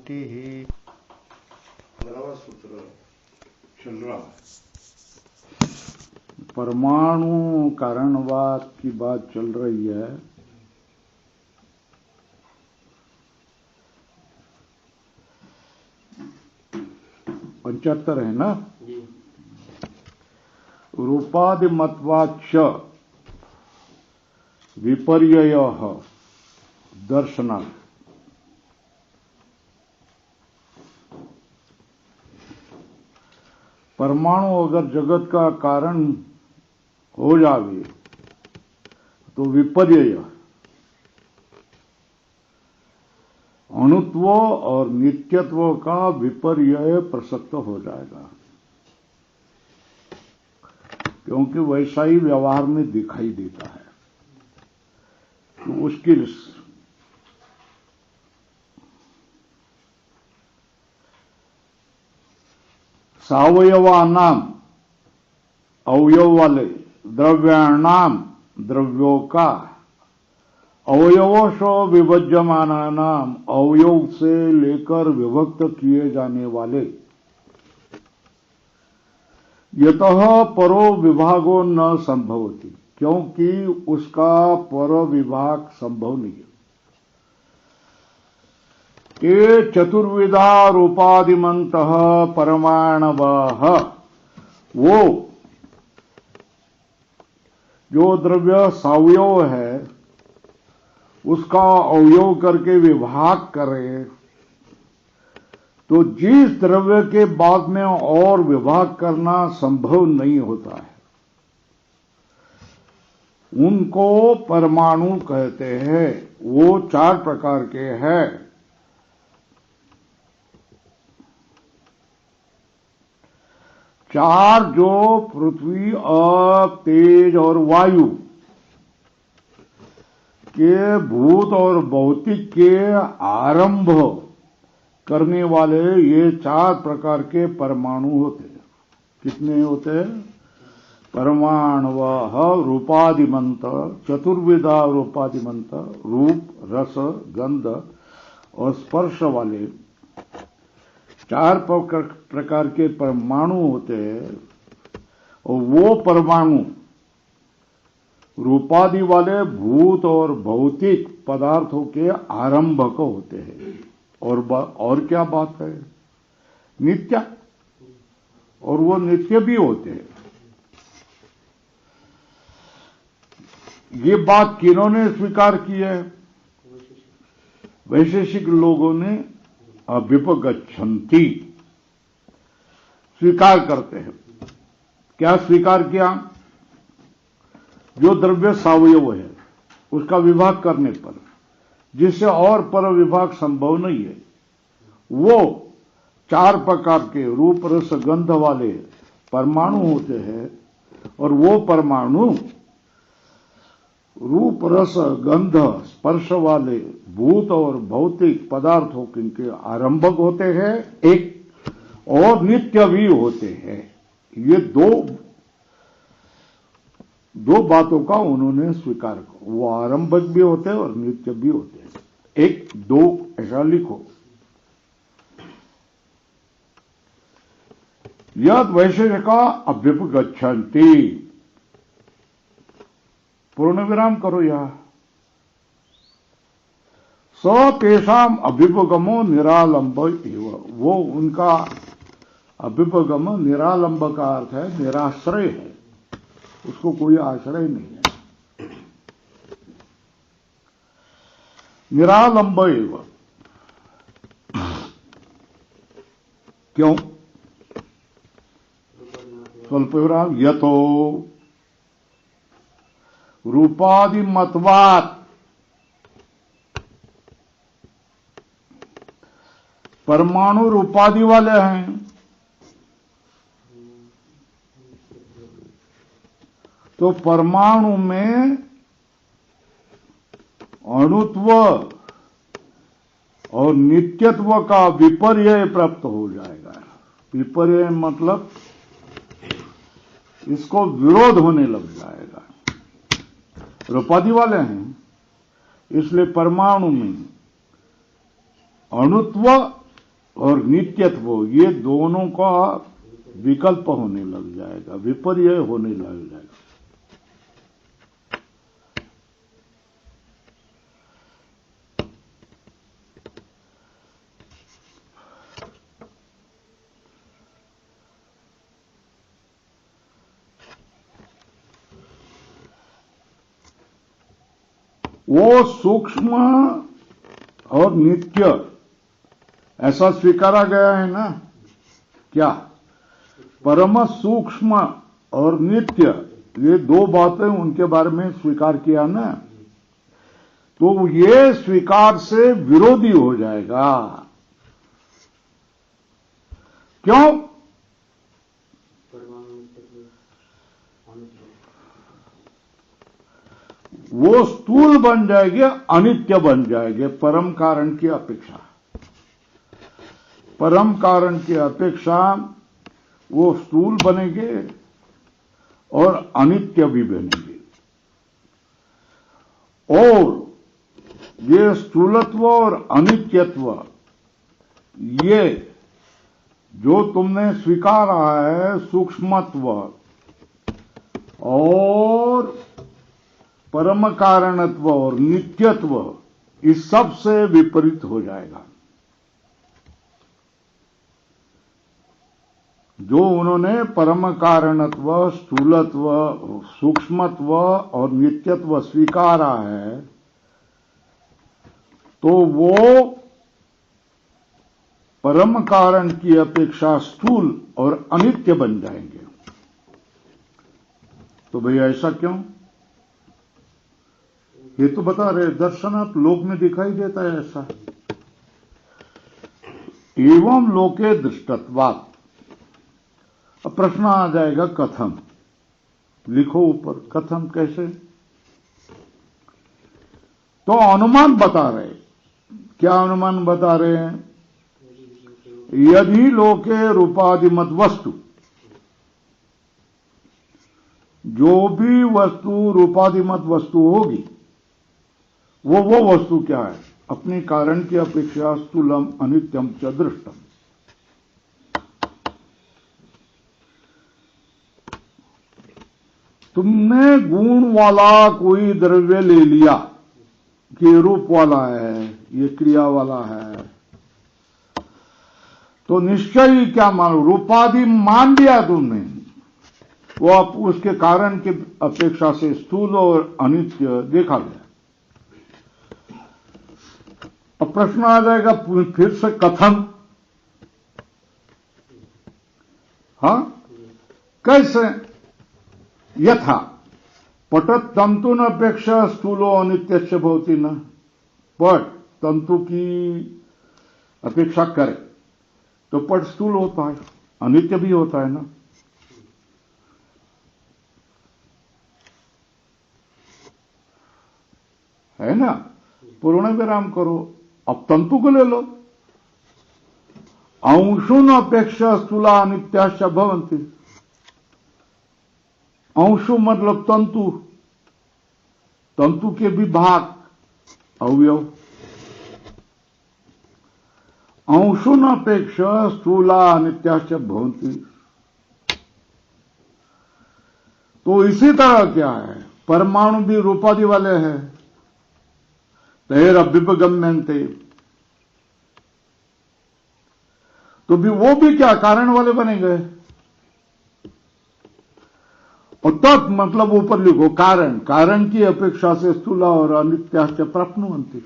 शांति ही। 15वां सूत्र चल रहा है। परमाणु कारणवाद की बात चल रही है। पंचहत्तर है ना। रूपादिमत्वाच्च विपर्ययः दर्शनात्। परमाणु अगर जगत का कारण हो जावे तो विपर्यय अणुत्व और नित्यत्व का विपर्यय प्रसक्त हो जाएगा, क्योंकि वैसा ही व्यवहार में दिखाई देता है। तो उसकी सावयवानाम अवयव वाले द्रव्याणाम द्रव्यों का अवयवों विभज्यमानानाम अवयव से लेकर विभक्त किए जाने वाले यतः परो विभागो न संभवति, क्योंकि उसका पर विभाग संभव नहीं है। ये चतुर्विधा रूपादिमन्तः परमाणवः, वो जो द्रव्य सावयव है उसका अवयव करके विभाग करे, तो जिस द्रव्य के बाद में और विभाग करना संभव नहीं होता है उनको परमाणु कहते हैं। वो 4 प्रकार के हैं। चार जो पृथ्वी अप तेज और वायु के भूत और भौतिक के आरंभ करने वाले ये 4 प्रकार के परमाणु होते हैं। कितने होते हैं? परमाणवः रूपादिमंत, चतुर्विधा रूपादिमंत, रूप रस गंध और स्पर्श वाले 4 प्रकार के परमाणु होते हैं। और वो परमाणु रूपादि वाले भूत और भौतिक पदार्थों के आरंभक होते हैं। और क्या बात है? नित्य, और वो नित्य भी होते हैं। ये बात किन्होंने स्वीकार की है? वैशेषिक लोगों ने अभ्युपगच्छन्ति स्वीकार करते हैं। क्या स्वीकार किया? जो द्रव्य सावयव है उसका विभाग करने पर जिससे और पर विभाग संभव नहीं है, वो 4 प्रकार के रूप रस गंध वाले परमाणु होते हैं। और वो परमाणु रूप रस गंध स्पर्श वाले भूत और भौतिक पदार्थों के आरंभक होते हैं एक, और नित्य भी होते हैं। ये दो बातों का उन्होंने स्वीकार किया। वो आरंभक भी होते हैं और नित्य भी होते हैं। 1 2 ऐसा लिखो। यद वैशेषिका अभ्युपगच्छन्ति, पूर्ण विराम करो। यह स तेषाम अभ्युपगमो निरालंब एव, वो उनका अभ्युपगम निरालंब का अर्थ है निराश्रय है, उसको कोई आश्रय नहीं है। निरालंब एव, क्यों? स्वल्प विराम। यतो रूपादिमत्वात्, परमाणु रूपादि वाले हैं, तो परमाणु में अणुत्व और नित्यत्व का विपर्यय प्राप्त हो जाएगा। विपर्यय मतलब इसको विरोध होने लग जाएगा। रूपादि वाले हैं इसलिए परमाणु में अणुत्व और नित्यत्व, ये दोनों का विकल्प होने लग जाएगा, विपर्य होने लग जाएगा। वो सूक्ष्म और नित्य ऐसा स्वीकारा गया है ना, क्या परम सूक्ष्म और नित्य, ये दो बातें उनके बारे में स्वीकार किया ना, तो ये स्वीकार से विरोधी हो जाएगा। क्यों? वो स्थूल बन जाएगी, अनित्य बन जाएंगे परम कारण की अपेक्षा। परम कारण की अपेक्षा वो स्थूल बनेंगे और अनित्य भी बनेंगे। और ये स्थूलत्व और अनित्यत्व, ये जो तुमने स्वीकारा है, सूक्ष्मत्व और परम कारणत्व और नित्यत्व, इस सब से विपरीत हो जाएगा। जो उन्होंने परम कारणत्व, स्थूलत्व, सूक्ष्मत्व और नित्यत्व स्वीकारा है, तो वो परम कारण की अपेक्षा स्थूल और अनित्य बन जाएंगे। तो भैया ऐसा क्यों? ये तो बता रहे, दर्शनात् लोक में दिखाई देता है ऐसा। एवं लोके दृष्टत्वात्। अब प्रश्न आ जाएगा कथम, लिखो ऊपर, कथम कैसे? तो अनुमान बता रहे। क्या अनुमान बता रहे हैं? यदि लोके रूपादिमत वस्तु, जो भी वस्तु रूपादिमत वस्तु होगी, वो वस्तु क्या है? अपने कारण की अपेक्षा स्थूलम अनित्यम च दृष्टम। तुमने गुण वाला कोई द्रव्य ले लिया कि रूप वाला है, ये क्रिया वाला है, तो निश्चय ही क्या मानो, रूपादि मान लिया तुमने, वो आप उसके कारण की अपेक्षा से स्थूल और अनित्य देखा गया। अब प्रश्न आ जाएगा फिर से कथम, हाँ कैसे? यथा पटत तंतुन अपेक्षा स्थूलो अनित्यश्च भवति न। पट तंतु की अपेक्षा करे तो पट स्थूल होता है, अनित्य भी होता है ना। है ना? पूर्ण विराम करो। अब तंतु को ले लो, अंशुन अपेक्षा स्थूला अनित्याश्च भवन्ति। अंशु मतलब तंतु, तंतु के विभाग, अवयव। अंशुन अपेक्षा स्थूला अनित्याश्च भवन्ति। तो इसी तरह क्या है, परमाणु भी रूपादि वाले हैं, तैरभ्युपगम्यन्ते, तो भी वो भी क्या कारण वाले बनेंगे। और तत् मतलब ऊपर लिखो कारण, कारण की अपेक्षा से स्थूला और अनित्याश्च प्राप्नुवन्ति।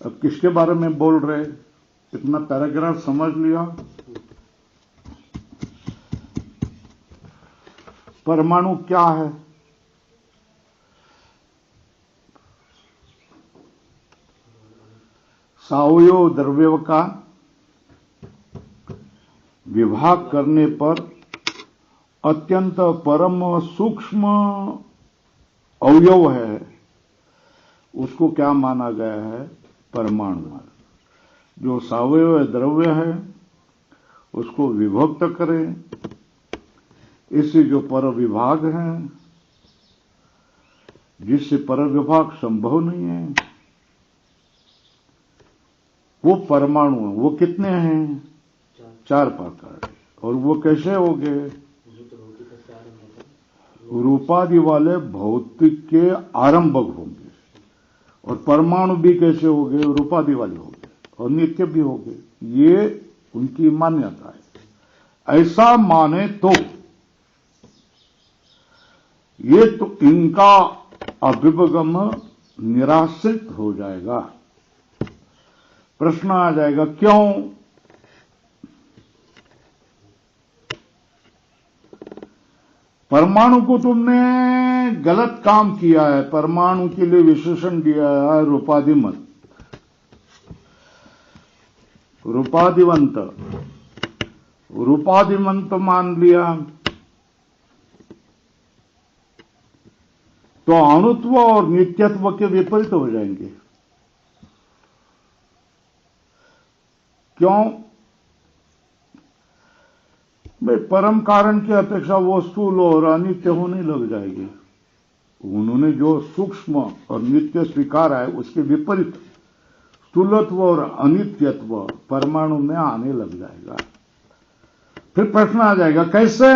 अब किसके बारे में बोल रहे? इतना पैराग्राफ समझ लिया। परमाणु क्या है? सावयव द्रव्य का विभाग करने पर अत्यंत परम सूक्ष्म अवयव है, उसको क्या माना गया है? परमाणु। जो सावयव द्रव्य है उसको विभक्त करें। इससे जो पर विभाग हैं, जिससे पर विभाग संभव नहीं है, वो परमाणु हैं। वो कितने हैं? 4 प्रकार। और वो कैसे हो गए? रूपादि वाले भौतिक के आरंभक होंगे। और परमाणु भी कैसे हो गए? रूपादि वाले हो गए और नित्य भी हो गए। ये उनकी मान्यता है। ऐसा माने तो ये तो इनका अभ्युपगम निराश्रित हो जाएगा। प्रश्न आ जाएगा, क्यों? परमाणु को तुमने गलत काम किया है। परमाणु के लिए विशेषण दिया है रूपादिमत, रूपादिवंत। रूपादिमंत मान लिया तो अणुत्व और नित्यत्व के विपरीत हो जाएंगे। क्यों? भाई परम कारण की अपेक्षा वो स्थूल और अनित्य होने लग जाएगी। उन्होंने जो सूक्ष्म और नित्य स्वीकारा है उसके विपरीत स्थूलत्व और अनित्यत्व परमाणु में आने लग जाएगा। फिर प्रश्न आ जाएगा, कैसे?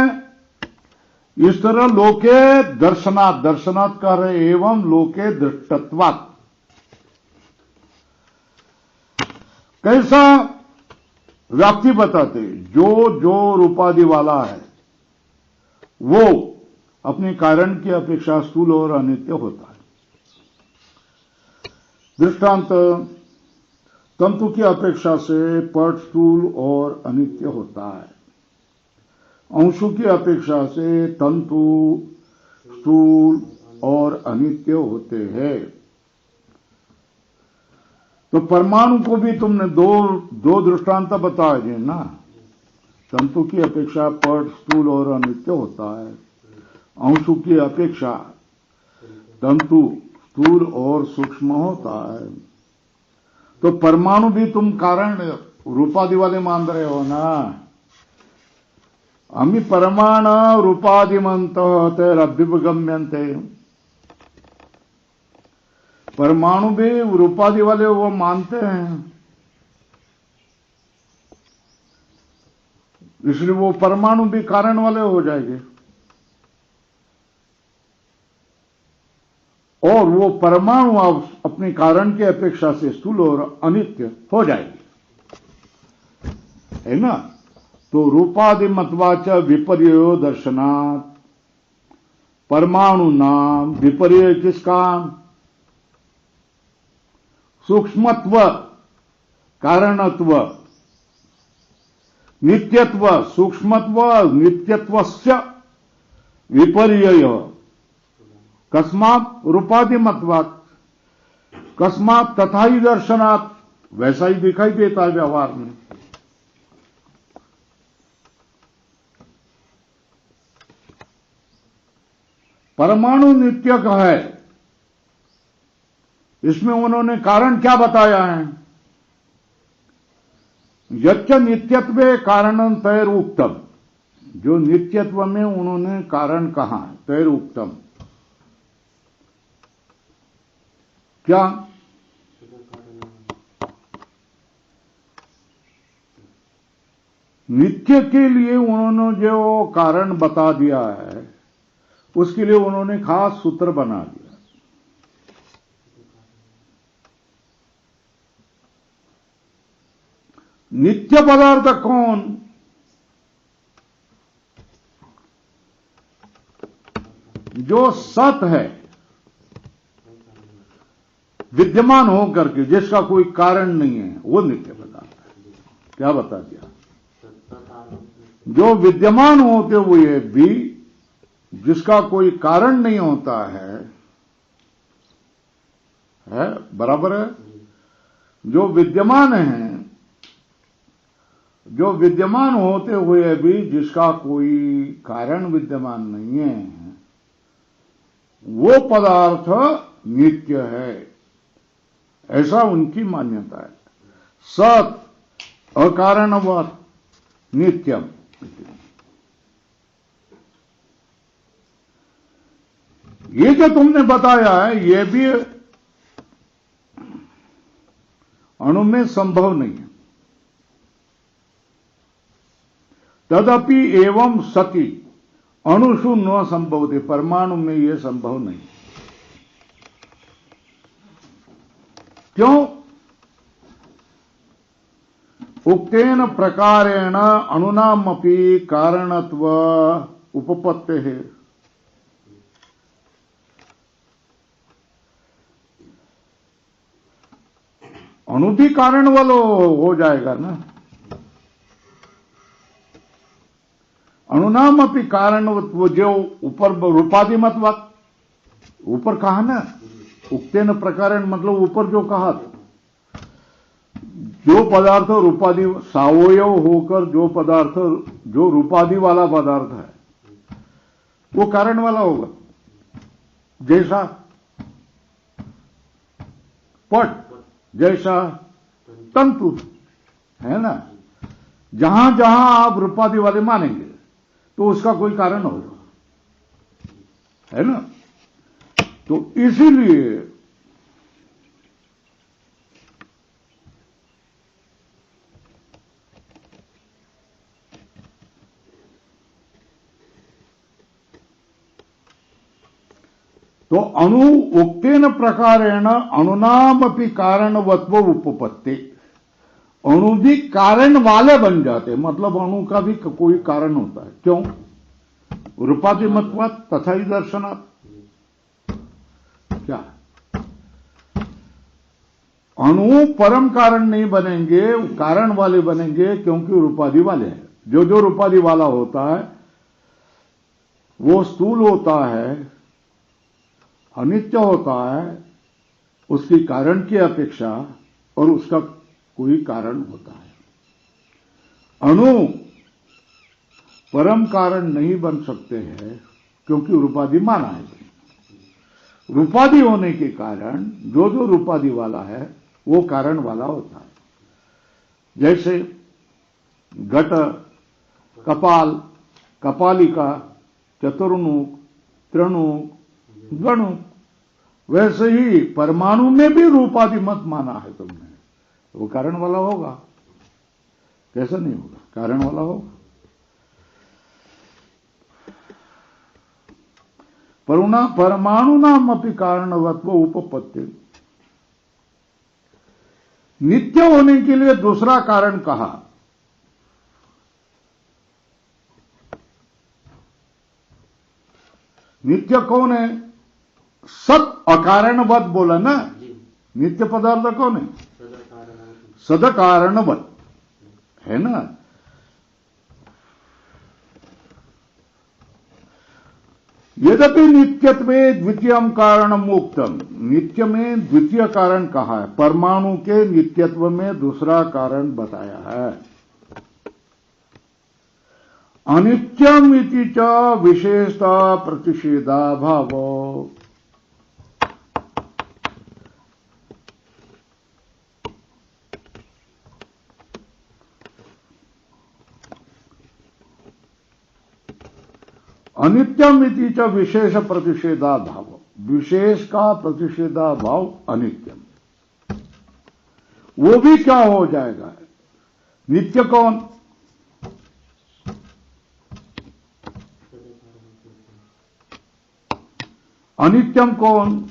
इस तरह लोके दर्शनात्, दर्शनात् कह रहे एवं लोके दृष्टत्वात्। कैसा? व्याप्ति बताते, जो रूपादि वाला है वो अपने कारण की अपेक्षा स्थूल और अनित्य होता है। दृष्टांत, तंतु की अपेक्षा से पट स्थूल और अनित्य होता है। अंशु की अपेक्षा से तंतु स्थूल और अनित्य होते हैं। तो परमाणु को भी तुमने दो दृष्टांत बताए हैं ना। तंतु की अपेक्षा पट स्थूल और अनित्य होता है, अंशु की अपेक्षा तंतु स्थूल और सूक्ष्म होता है। तो परमाणु भी तुम कारण रूपादि वाले मान रहे हो ना। अमी परमाण रूपादिमंत तैरभ्युपगम्यन्ते। परमाणु भी रूपादि वाले वो मानते हैं, इसलिए वो परमाणु भी कारण वाले हो जाएंगे और वो परमाणु अपने कारण की अपेक्षा से स्थूल और अनित्य हो जाएगी, है ना। तो रूपादि मतवाच विपर्यो दर्शनात्। परमाणु नाम विपर्य किसका? सूक्ष्मत्व, कारणत्व, नित्यत्व, सूक्ष्मत्व नित्यत्वस्य विपर्यय। कस्मात् रूपादिमत्वात्, कस्मात् तथा ही दर्शनात्। वैसा ही दिखाई देता है व्यवहार में। परमाणु नित्य का है, इसमें उन्होंने कारण क्या बताया है? यच्च नित्यत्वे कारणं तैरुक्तम। जो नित्यत्व में उन्होंने कारण कहा है, तैरुक्तम क्या? नित्य के लिए उन्होंने जो कारण बता दिया है उसके लिए उन्होंने खास सूत्र बना दिया। नित्य पदार्थ कौन? जो सत है, विद्यमान हो करके, जिसका कोई कारण नहीं है, वो नित्य पदार्थ है। क्या बता दिया? जो विद्यमान होते हुए भी जिसका कोई कारण नहीं होता है बराबर है। जो विद्यमान है, जो विद्यमान होते हुए भी जिसका कोई कारण विद्यमान नहीं है, वो पदार्थ नित्य है, ऐसा उनकी मान्यता है। सत अकारणवत, नित्यम। ये जो तुमने बताया है ये भी अणु में संभव नहीं है। तदपि एवं सति अणुषु न संभवते, परमाणु में यह संभव नहीं। क्यों? उक्तेन प्रकारेण अणुनामपि कारणत्व उपपत्ते है। अणु भी कारण वाला हो जाएगा ना। अणुनाम अपनी कारण वो जो ऊपर रूपादि मतवाद ऊपर कहा ना, उक्तेन प्रकारेण मतलब ऊपर जो कहा जो पदार्थ रूपादि सावयव होकर जो पदार्थ जो रूपादि वाला पदार्थ है वो कारण वाला होगा। जैसा पट जैसा तंतु है ना, जहां जहां आप रूपादि वाले मानेंगे तो उसका कोई कारण होगा, है ना। तो इसीलिए तो अणु उक्तेन प्रकारेण अणुनामपि कारणवत्व उपपत्ति, अणु भी कारण वाले बन जाते, मतलब अणु का भी कोई कारण होता है। क्यों? रूपादि मतवाद तथा ही दर्शनात्। क्या अणु परम कारण नहीं बनेंगे, कारण वाले बनेंगे, क्योंकि रूपादि वाले हैं। जो जो रूपादि वाला होता है वो स्थूल होता है, अनित्य होता है, उसकी कारण की अपेक्षा, और उसका कोई कारण होता है। अणु परम कारण नहीं बन सकते हैं क्योंकि रूपादि माना है। रूपादि होने के कारण जो जो रूपादि वाला है वो कारण वाला होता है। जैसे घट, कपाल, कपालिका, चतुर्मुख, त्रिणुक, गणुक, वैसे ही परमाणु में भी रूपादि मत माना है तुमने, वो कारण वाला होगा। कैसा नहीं होगा? कारण वाला होगा। परमाणु नाम अपनी कारणवत्व उपपत्ति, नित्य होने के लिए दूसरा कारण कहा। नित्य कौन है? सत अकारणवत बोला ना, नित्य पदार्थ कौन है? सद कारणवत है ना। यद्यपि नित्यत्वे द्वितीयम कारणम उक्तम, नित्य में द्वितीय कारण कहा है, परमाणु के नित्यत्व में दूसरा कारण बताया है। अनित्यम इति च विशेषता प्रतिषेधा भाव, अनित्यम इति च विशेष प्रतिषेधा भाव, विशेष का प्रतिषेधा भाव अनित्यम, वो भी क्या हो जाएगा? नित्य कौन? अनित्यम कौन?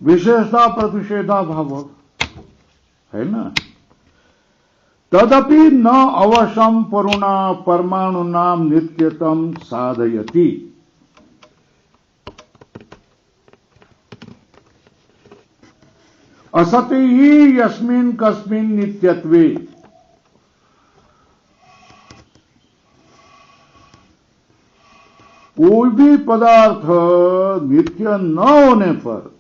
विशेषता प्रतिषेधा भाव है ना। तदपि न अवश्यम परुणा परमाणुनाम नित्यतम साधयति, असति ही यस्मिन् कस्मिन् नित्यत्वे, कोई भी पदार्थ नित्य न होने पर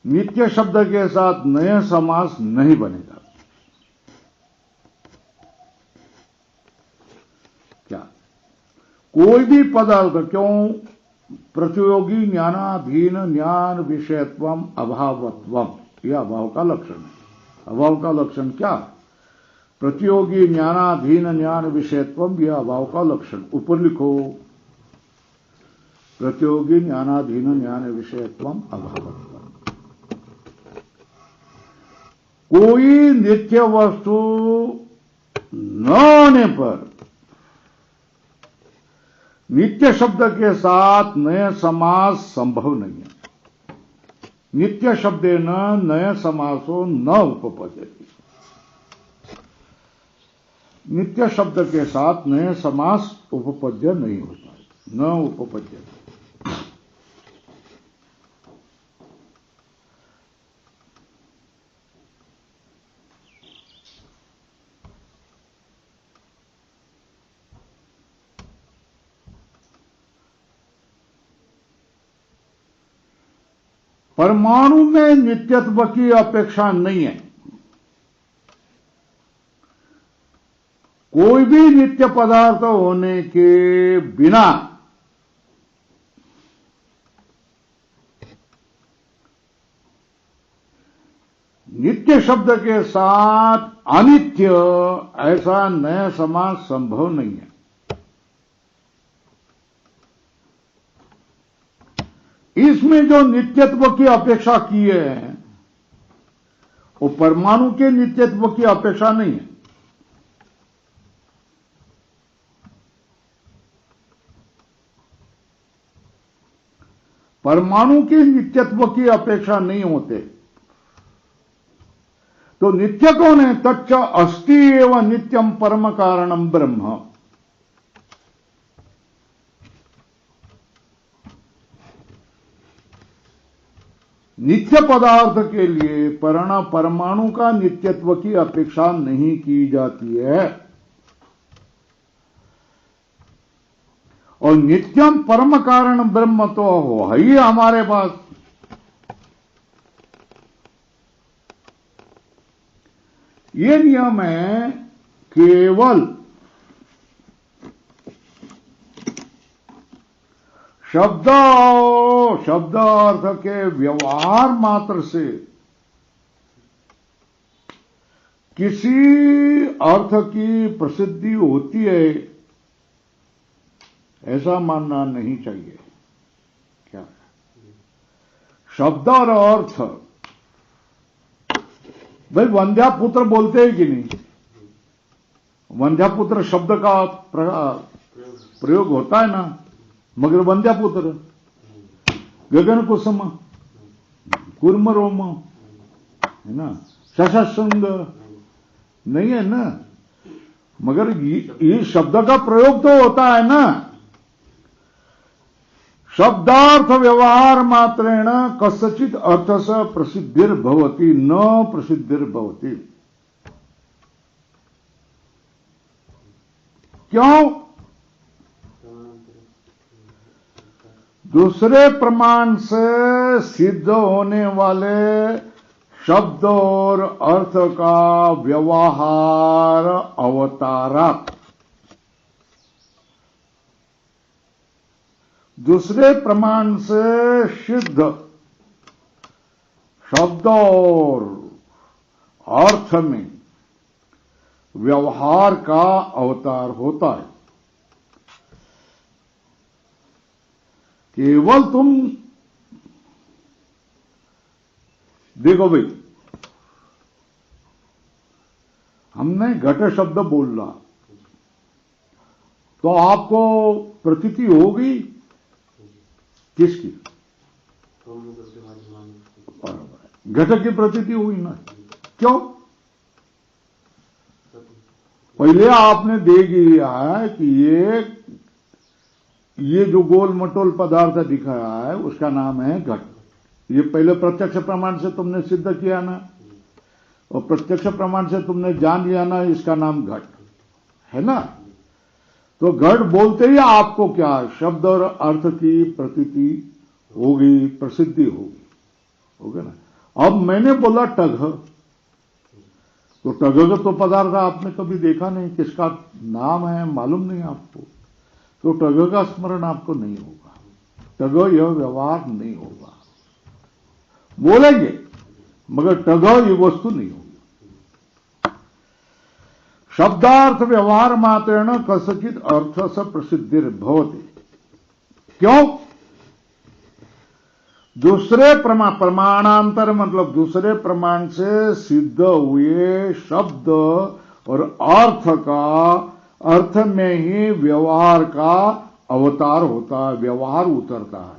नित्य शब्द के साथ नया समास नहीं बनेगा। क्या? कोई भी पदार्थ, क्यों? प्रतियोगी ज्ञानाधीन ज्ञान विषयत्वम अभावत्वम, यह अभाव का लक्षण है। अभाव का लक्षण क्या? प्रतियोगी ज्ञानाधीन ज्ञान विषयत्व यह अभाव का लक्षण। ऊपर लिखो, प्रतियोगी ज्ञानाधीन ज्ञान विषयत्व अभावत्व। कोई नित्य वस्तु न होने पर नित्य शब्द के साथ नए समास संभव नहीं है। नित्य शब्देन नए समासो न उपपद्यते। नित्य शब्द के साथ नए समास उपपद्य नहीं होता, न उपपद्यते। परमाणु में नित्यत्व की अपेक्षा नहीं है। कोई भी नित्य पदार्थ होने के बिना नित्य शब्द के साथ अनित्य ऐसा नया समास संभव नहीं है। इसमें जो नित्यत्व की अपेक्षा की है वो परमाणु के नित्यत्व की अपेक्षा नहीं है। परमाणु के नित्यत्व की अपेक्षा नहीं होते। तो नित्य कौन है? तच्च अस्ति एव नित्यम परम कारणम ब्रह्म। नित्य पदार्थ के लिए परमाणु का नित्यत्व की अपेक्षा नहीं की जाती है। और नित्यम परम कारण ब्रह्म तो हो ही हमारे पास। ये नियम है केवल शब्द अर्थ के व्यवहार मात्र से किसी अर्थ की प्रसिद्धि होती है ऐसा मानना नहीं चाहिए। क्या शब्द और अर्थ, भाई वंध्यापुत्र बोलते हैं कि नहीं? वंध्यापुत्र शब्द का प्रयोग होता है ना, मगर वंध्यापुत्र गगन कुसुम कुर्म रोम है ना, शशशृंग नहीं है ना, मगर ये शब्द का प्रयोग तो होता है ना। शब्दार्थ व्यवहार मात्रेण कस्यचित् अर्थस प्रसिद्धिर्भवति न प्रसिद्धिर्भवति। क्यों? दूसरे प्रमाण से सिद्ध होने वाले शब्द और अर्थ का व्यवहार अवतारक दूसरे प्रमाण से सिद्ध शब्द और अर्थ में व्यवहार का अवतार होता है। केवल तुम देखो भाई, हमने घट शब्द बोल रहा तो आपको प्रतीति होगी किसकी? घट की प्रतीति हुई ना। क्यों? पहले आपने देख लिया है कि ये जो गोल मटोल पदार्थ दिखाया है उसका नाम है घट। ये पहले प्रत्यक्ष प्रमाण से तुमने सिद्ध किया ना, और प्रत्यक्ष प्रमाण से तुमने जान लिया ना, इसका नाम घट है ना। तो घट बोलते ही आपको क्या शब्द और अर्थ की प्रतीति होगी, प्रसिद्धि होगी, होगा ना। अब मैंने बोला टघ, तो टघ तो पदार्थ आपने कभी देखा नहीं, किसका नाम है मालूम नहीं आपको, तो टघ का स्मरण आपको नहीं होगा, टघ यह व्यवहार नहीं होगा। बोलेंगे मगर टघ ये वस्तु नहीं होगी। शब्दार्थ व्यवहार मात्रेण कस्यचित् अर्थ स प्रसिद्धिर्भवति। क्यों? दूसरे प्रमाणांतर मतलब दूसरे प्रमाण से सिद्ध हुए शब्द और अर्थ में ही व्यवहार का अवतार होता है, व्यवहार उतरता है।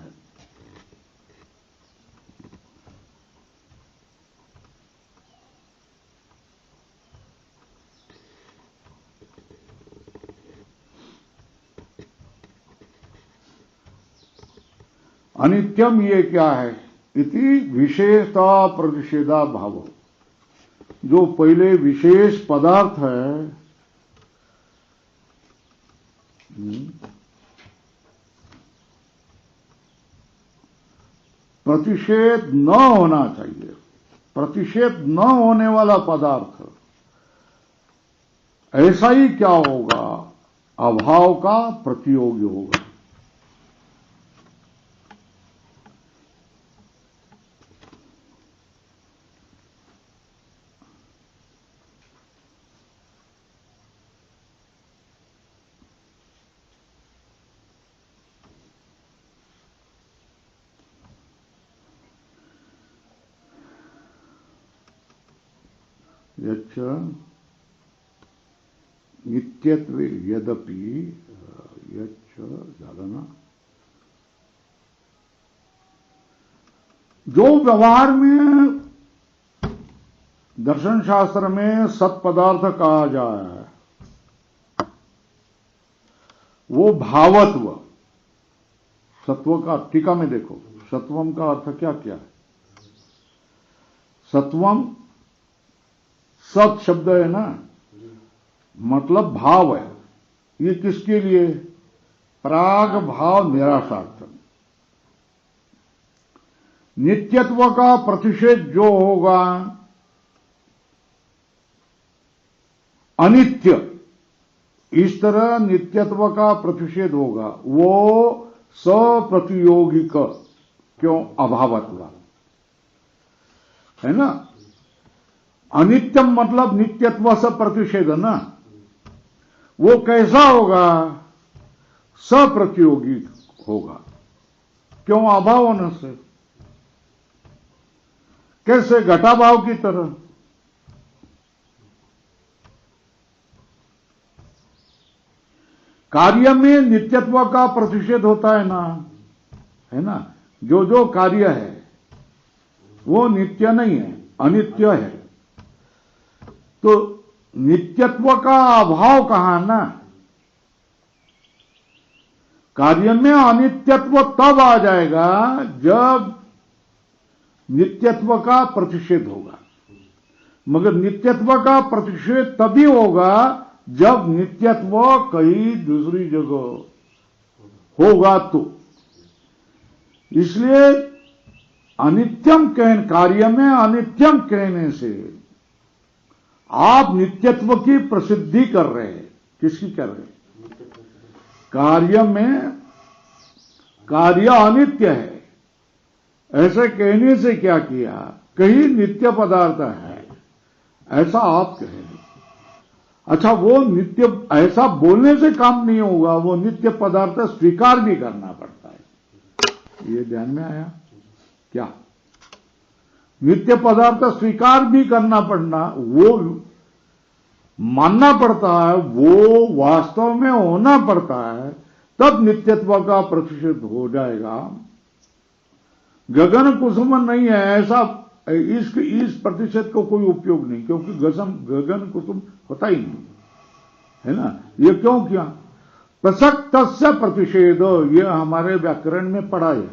अनित्यम ये क्या है? इति विशेषता प्रतिषेधा भाव। जो पहले विशेष पदार्थ है, प्रतिषेध न होना चाहिए। प्रतिषेध न होने वाला पदार्थ ऐसा ही क्या होगा? अभाव का प्रतियोगी होगा। यच्च नित्यत्वे यद्यपि यच्च ज्यादा ना, जो व्यवहार में दर्शन शास्त्र में सत पदार्थ कहा जाए वो भावत्व। सत्व का टीका में देखो, सत्वम का अर्थ क्या क्या है? सत्वम सत शब्द है ना, मतलब भाव है। ये किसके लिए? प्राग भाव निराशार्थ। नित्यत्व का प्रतिषेध जो होगा अनित्य, इस तरह नित्यत्व का प्रतिषेध होगा, वो सप्रतियोगिक। क्यों? अभावत्व है ना। अनित्यम मतलब नित्यत्व से प्रतिषेध ना। वो कैसा होगा? सप्रतियोगी होगा। क्यों? अभाव होने से। कैसे? घटाभाव की तरह। कार्य में नित्यत्व का प्रतिषेध होता है ना, है ना। जो जो कार्य है वो नित्य नहीं है, अनित्य है। तो नित्यत्व का अभाव कहां ना? कार्य में अनित्यत्व तब आ जाएगा जब नित्यत्व का प्रतिषेध होगा। मगर नित्यत्व का प्रतिषेध तभी होगा जब नित्यत्व कहीं दूसरी जगह होगा तो। इसलिए अनित्यम कहने, कार्य में अनित्यम कहने से आप नित्यत्व की प्रसिद्धि कर रहे हैं। किसकी कर रहे हैं? कार्य में कार्य अनित्य है, ऐसे कहने से क्या किया? कहीं नित्य पदार्थ है ऐसा आप कह रहे। अच्छा, वो नित्य ऐसा बोलने से काम नहीं होगा, वो नित्य पदार्थ स्वीकार भी करना पड़ता है। ये ध्यान में आया क्या? नित्य पदार्थ स्वीकार भी करना पड़ना, वो मानना पड़ता है, वो वास्तव में होना पड़ता है, तब नित्यत्व का प्रतिषेध हो जाएगा। गगन कुसुम नहीं है ऐसा, इस प्रतिषेध को कोई उपयोग नहीं, क्योंकि गगन कुसुम होता ही नहीं है ना। ये क्यों किया? प्रसक्त प्रतिषेध, ये हमारे व्याकरण में पढ़ा है।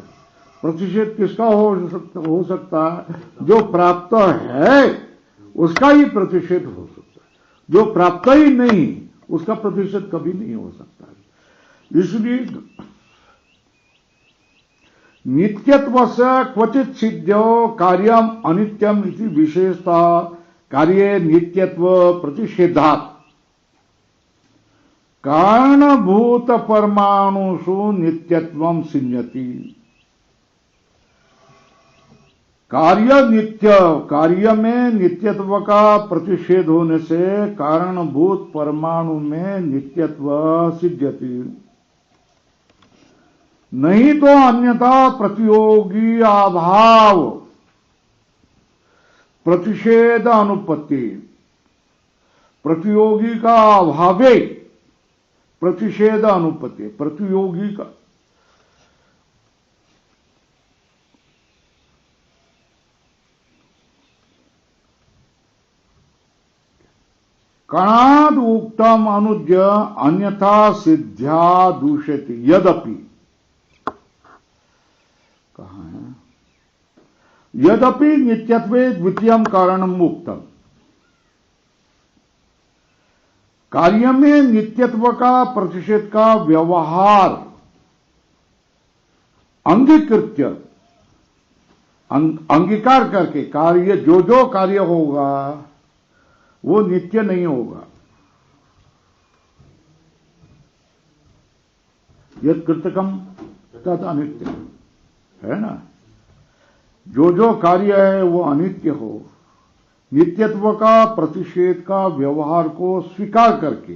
प्रतिषेध किसका हो सकता है? जो प्राप्त है उसका ही प्रतिषेध हो सकता है, जो प्राप्त ही नहीं उसका प्रतिषेध कभी नहीं हो सकता है। इसलिए नित्यत्व से क्वचित सिद्ध्यो कार्यम अनित्यम इति विशेषता कार्ये नित्यत्व प्रतिषेधात् कारणभूत परमाणुषु नित्यत्वं सिद्ध्यति। कार्य में नित्यत्व का प्रतिषेध होने से कारणभूत परमाणु में नित्यत्व सिद्ध्यति, नहीं तो अन्यथा प्रतियोगी अभाव प्रतिषेध अनुपत्ति, प्रतियोगी का अभावे प्रतिषेध अनुपत्ति, प्रतियोगी का कणाद उक्तम अनुज्य अन्यथा सिद्ध्या दूषित यदपि, कहां है, यद्यपि नित्यत्वे द्वितीयम कारणम उक्तम, कार्य में नित्यत्व का प्रतिषेध का व्यवहार अंगीकृत्य अंगीकार करके कार्य जो कार्य होगा वो नित्य नहीं होगा। यद कृतकम तद अनित्य है ना, जो कार्य है वो अनित्य हो, नित्यत्व का प्रतिषेध का व्यवहार को स्वीकार करके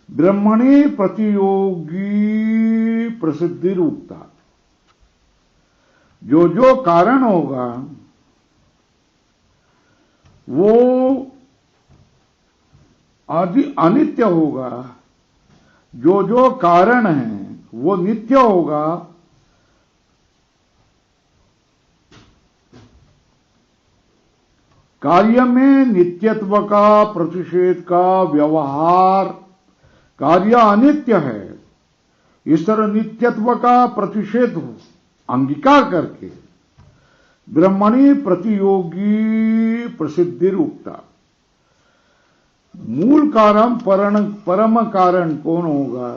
ब्रह्मणी प्रतियोगी प्रसिद्धि रूपता, जो कारण होगा वो अनित्य होगा, जो कारण है वो नित्य होगा। कार्य में नित्यत्व का प्रतिषेध का व्यवहार, कार्य अनित्य है, इस तरह नित्यत्व का प्रतिषेध अंगीकार करके ब्रह्मणी प्रतियोगी प्रसिद्धि रूपता, मूल कारण परम कारण कौन होगा,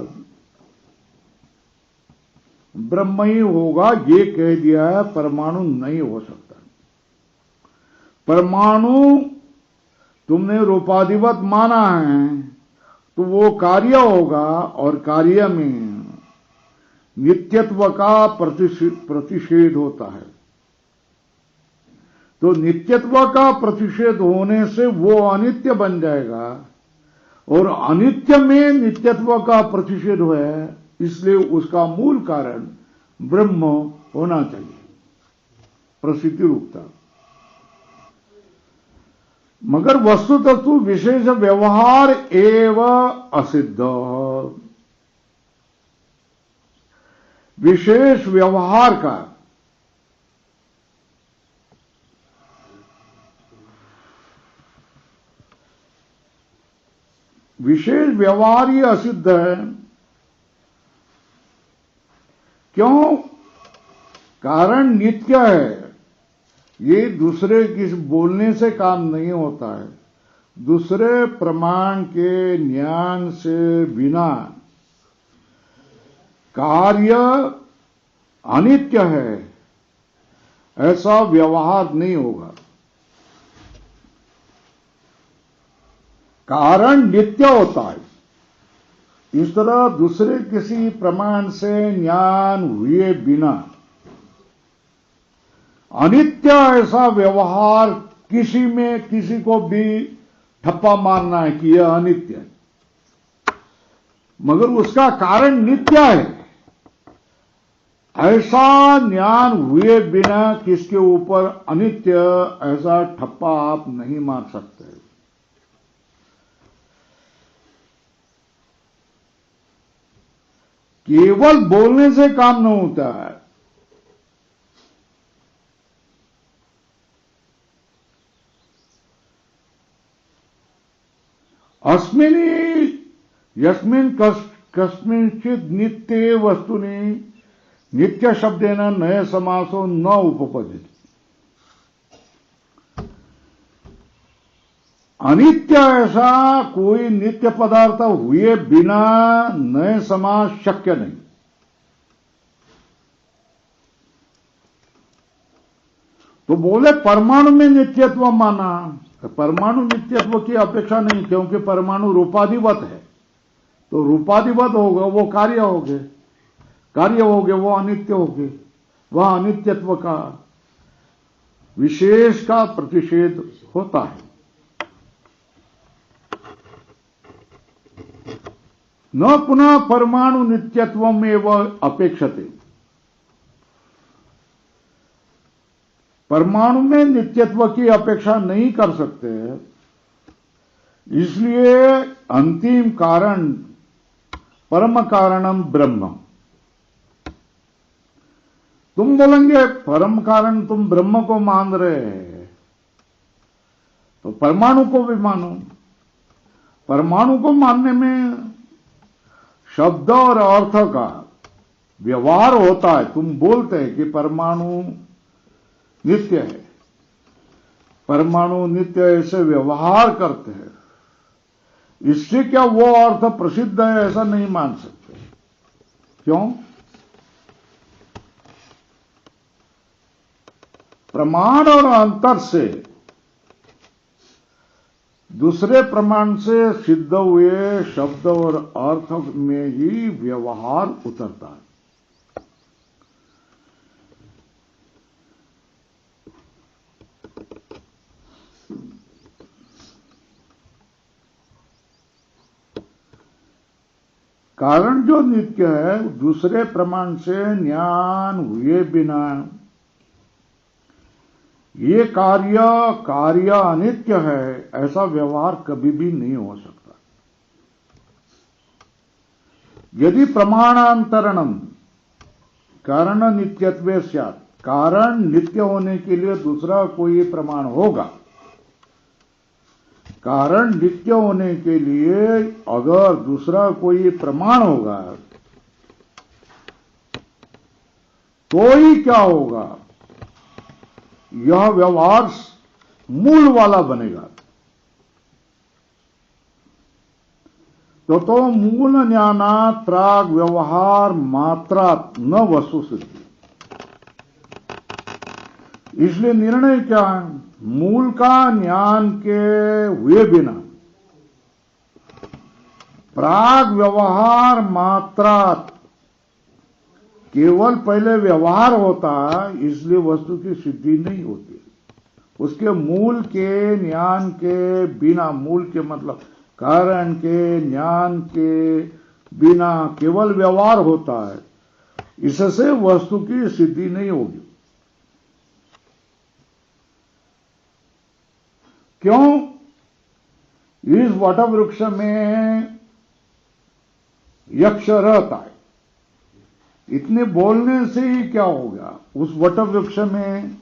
ब्रह्म ही होगा, ये कह दिया है, परमाणु नहीं हो सकता। परमाणु तुमने रूपाधिवत माना है तो वो कार्य होगा, और कार्य में नित्यत्व का प्रतिषेध होता है, तो नित्यत्व का प्रतिषेध होने से वो अनित्य बन जाएगा, और अनित्य में नित्यत्व का प्रतिषेध है, इसलिए उसका मूल कारण ब्रह्म होना चाहिए, प्रसिद्धि रूपता। मगर वस्तुतस्तु विशेष व्यवहार एवं असिद्ध, विशेष व्यवहार का विशेष व्यवहार ही असिद्ध है। क्यों? कारण नित्य है, ये दूसरे किस बोलने से काम नहीं होता है, दूसरे प्रमाण के ज्ञान से बिना कार्य अनित्य है ऐसा व्यवहार नहीं होगा। कारण नित्य होता है, इस तरह दूसरे किसी प्रमाण से ज्ञान हुए बिना अनित्य ऐसा व्यवहार किसी को भी ठप्पा मारना है कि यह अनित्य है, मगर उसका कारण नित्य है, ऐसा ज्ञान हुए बिना किसके ऊपर अनित्य ऐसा ठप्पा आप नहीं मार सकते। केवल बोलने से काम नहीं होता है, अस्मिन् यस्मिन् कस्मिंश्चित् नित्ये वस्तुनि नित्य शब्देन नए समासो न उपपद्यते। अनित्य ऐसा कोई नित्य पदार्थ हुए बिना नए समास शक्य नहीं। तो बोले परमाणु में नित्यत्व माना, परमाणु नित्यत्व की अपेक्षा नहीं, क्योंकि परमाणु रूपाधिवत है, तो रूपाधिवत होगा वो कार्य हो गए, कार्य हो गए वो अनित्य हो गए, वह अनित्यत्व का विशेष का प्रतिषेध होता है। न पुनः परमाणु नित्यत्वम एवं अपेक्षते, परमाणु में नित्यत्व की अपेक्षा नहीं कर सकते, इसलिए अंतिम कारण परम कारणम ब्रह्म। तुम बोलेंगे परम कारण तुम ब्रह्म को मान रहे हैं, तो परमाणु को भी मानो। परमाणु को मानने में शब्द और अर्थ का व्यवहार होता है। तुम बोलते हैं कि परमाणु नित्य है, परमाणु नित्य ऐसे व्यवहार करते हैं, इससे क्या वो अर्थ प्रसिद्ध है ऐसा नहीं मान सकते। क्यों? प्रमाण और अंतर से, दूसरे प्रमाण से सिद्ध हुए शब्द और अर्थ में ही व्यवहार उतरता है। कारण जो नित्य है, दूसरे प्रमाण से ज्ञान हुए बिना ये कार्य अनित्य है ऐसा व्यवहार कभी भी नहीं हो सकता। यदि प्रमाणांतरणम कारण नित्यत्वे स्यात्, कारण नित्य होने के लिए दूसरा कोई प्रमाण होगा, कारण नित्य होने के लिए अगर दूसरा कोई प्रमाण होगा तो ही क्या होगा, यह व्यवहार मूल वाला बनेगा। तो मूल ज्ञानात् प्राग व्यवहार मात्रात् न वस्तु सिद्धि। इसलिए निर्णय क्या है, मूल का ज्ञान के हुए बिना प्राग व्यवहार मात्रात्, केवल पहले व्यवहार होता है, इसलिए वस्तु की सिद्धि नहीं होती। उसके मूल के ज्ञान के बिना, मूल के मतलब कारण के ज्ञान के बिना केवल व्यवहार होता है, इससे वस्तु की सिद्धि नहीं होगी। क्यों? इस वटवृक्ष में यक्ष रहता है, इतने बोलने से ही क्या होगा, उस वटवृक्ष में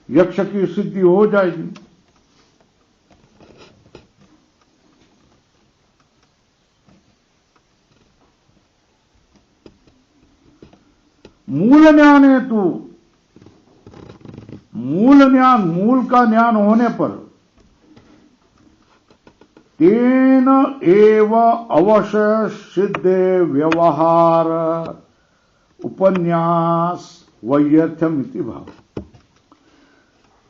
यक्ष की सिद्धि हो जाएगी। मूल ज्ञान है तो मूल ज्ञान, मूल का ज्ञान होने पर तेन एव अवश्य सिद्धे व्यवहार उपन्यास वैयर्थ्यम इति भाव।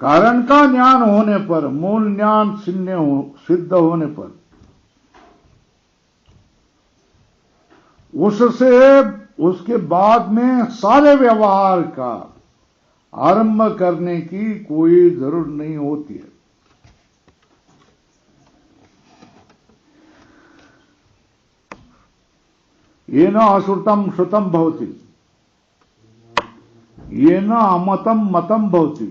कारण का ज्ञान होने पर, मूल ज्ञान सिद्ध होने पर उससे उसके बाद में सारे व्यवहार का आरंभ करने की कोई जरूरत नहीं होती है। येन अश्रुतम श्रुतम भवति, येन अमतम मतम भवति,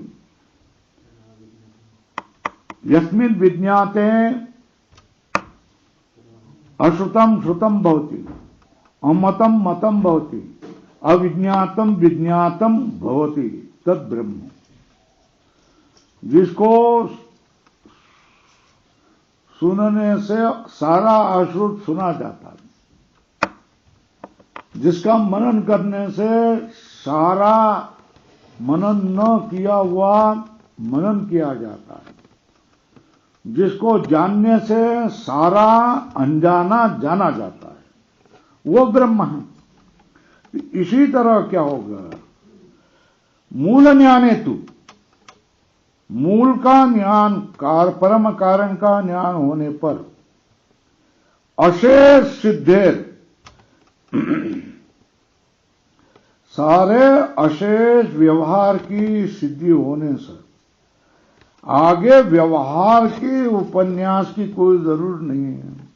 यस्मिन् विज्ञाते अश्रुतम श्रुतम भवति, अमतम मतम भवति, अविज्ञातम विज्ञातम भवति, तद ब्रह्म। जिसको सुनने से सारा अश्रुत सुना जाता है, जिसका मनन करने से सारा मनन न किया हुआ मनन किया जाता है, जिसको जानने से सारा अनजाना जाना जाता है, वो ब्रह्म है। इसी तरह क्या होगा, मूल ज्ञान हेतु, मूल का ज्ञान, परम कारण का ज्ञान होने पर अशेष सिद्धेर, सारे अशेष व्यवहार की सिद्धि होने से आगे व्यवहार के उपन्यास की कोई जरूरत नहीं है।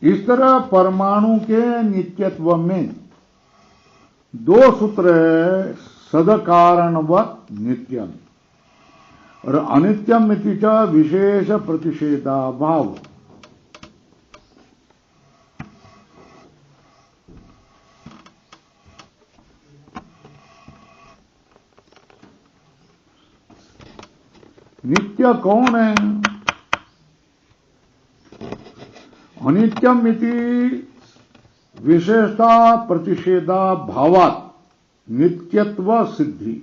इस तरह परमाणु के नित्यत्व में दो सूत्र है, सदकारणवत् नित्यम और अनित्यम इति च विशेष प्रतिषेधाभाव। नित्य कौन है? अनित्यम इति विशेषता प्रतिषेधा भावात् नित्यत्व सिद्धि।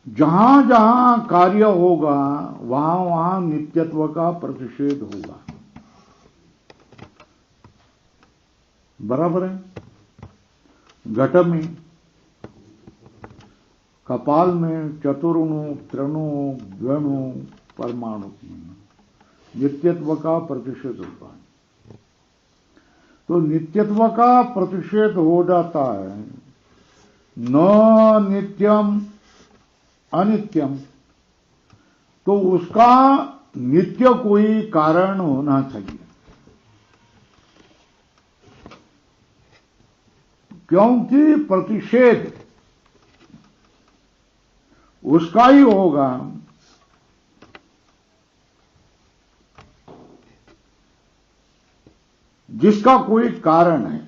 जहां जहां कार्य होगा वहां वहां नित्यत्व का प्रतिषेध होगा। बराबर है? घट में, कपाल में, चतुर्णु, त्रिणु, द्विणु, परमाणु में नित्यत्व का प्रतिषेध होता है। तो नित्यत्व का प्रतिषेध हो जाता है। न नित्यम अनित्यम, तो उसका नित्य कोई कारण होना चाहिए, क्योंकि प्रतिषेध उसका ही होगा जिसका कोई कारण है।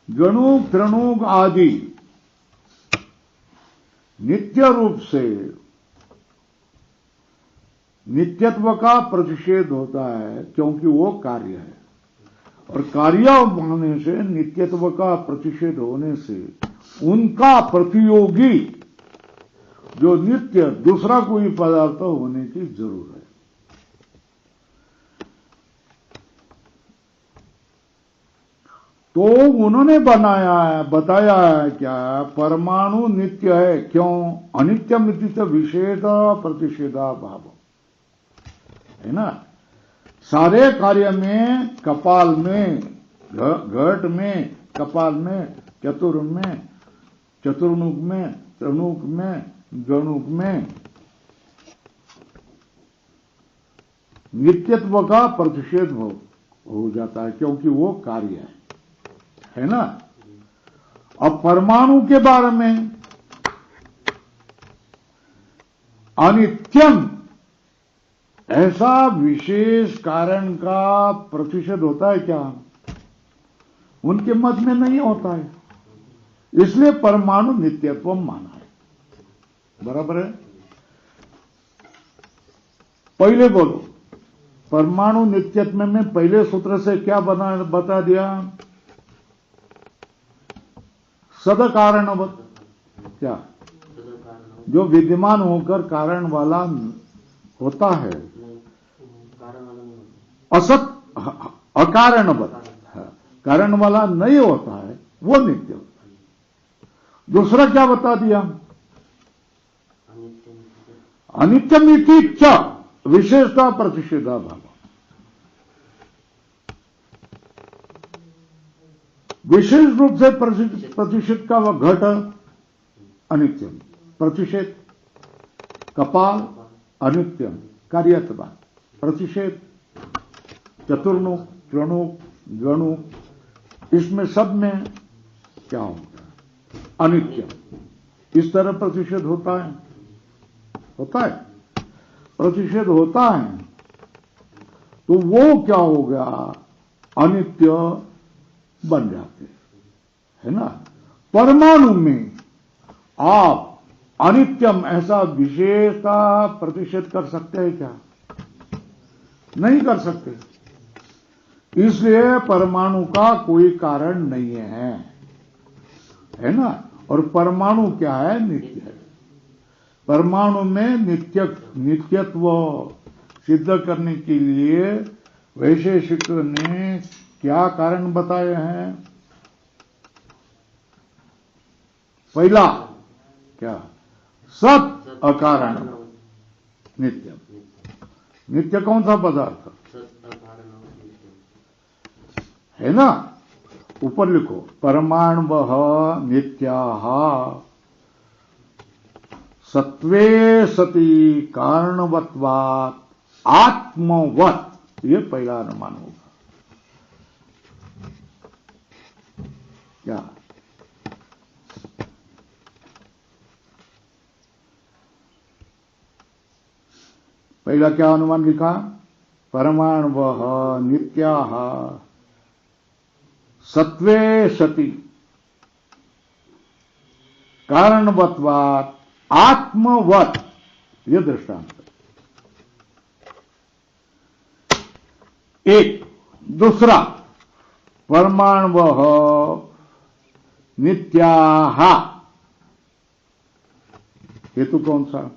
गणुक त्रिणुक आदि नित्य रूप से नित्यत्व का प्रतिषेध होता है, क्योंकि वो कार्य है, और कार्य होने से, नित्यत्व का प्रतिषेध होने से उनका प्रतियोगी जो नित्य दूसरा कोई पदार्थ होने की जरूरत है। तो उन्होंने बताया है क्या? परमाणु नित्य है। क्यों? अनित्यम इति विशेष प्रतिषेधा भाव है ना। सारे कार्य में, कपाल में, घट में, कपाल में, चतुर्णुक में, त्रिणुक में, गणुक में नित्यत्व का प्रतिषेध हो जाता है, क्योंकि वो कार्य है ना। अब परमाणु के बारे में अनित्यम ऐसा विशेष कारण का प्रतिषेध होता है क्या? उनके मत में नहीं होता है, इसलिए परमाणु नित्यत्व माना है। बराबर है? पहले बोलो, परमाणु नित्यत्व में पहले सूत्र से क्या बता दिया? सदकारणवत्। क्या? जो विद्यमान होकर कारण वाला होता है, असत अकारणवत्, कारण वाला नहीं होता है, वो नित्य होता है। दूसरा क्या बता दिया? अनित्यमिति च विशेषता प्रतिषेधा भाव। विशेष रूप से प्रतिषेध का वह घट अनित्यम, प्रतिषेध कपाल अनित्यम, कार्यत्व प्रतिषेध चतुर्णुक, त्रिणुक, गणुक, इसमें सब में क्या होता है? अनित्यम। इस तरह प्रतिषेध होता है, प्रतिषेध होता है। तो वो क्या हो गया? अनित्य बन जाते है ना। परमाणु में आप अनित्यम ऐसा विशेषता प्रतिषेध कर सकते हैं क्या? नहीं कर सकते। इसलिए परमाणु का कोई कारण नहीं है ना। और परमाणु क्या है? नित्य है। परमाणु में नित्यत्व सिद्ध करने के लिए वैशेषिक ने क्या कारण बताए हैं? पहला क्या? सत अकारण नित्यम। नित्य कौन सा पदार्थ है ना? ऊपर लिखो परमाणवः नित्याः सत्वे सति कारणवत्वात् आत्मवत्। ये पहला अनुमान होगा। क्या? पहला क्या अनुमान लिखा? परमाणवः नित्याः सत्वे सति कारणवत्वात् आत्मवत्। यह दृष्टांत। एक दूसरा परमाणवः नित्याः, हेतु कौन सा?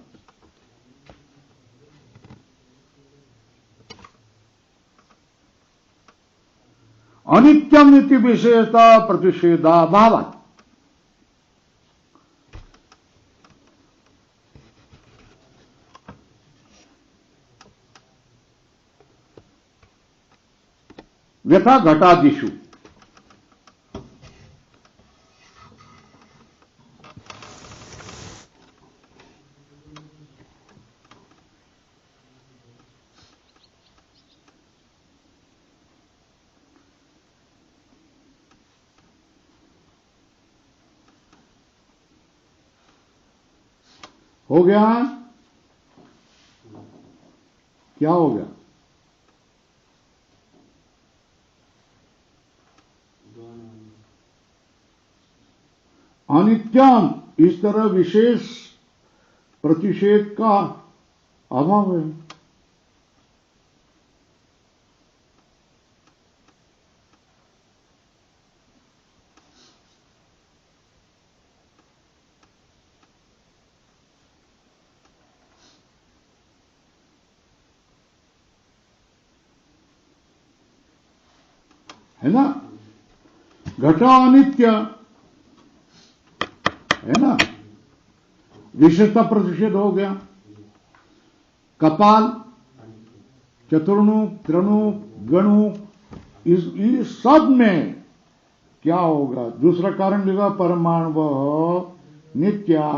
अनित्यम इति विशेषता प्रतिषेधा भावात्। यथा घटादिषु। हो गया? क्या हो गया? अनित्यम इस तरह विशेष प्रतिषेध का अभाव है। है ना? घटा अनित्य है ना? विशेषता प्रतिषेध हो गया। कपाल, चतुर्णुक, त्रिणुक, गणुक, इस सब में क्या होगा? दूसरा कारण लिखा परमाणवः नित्या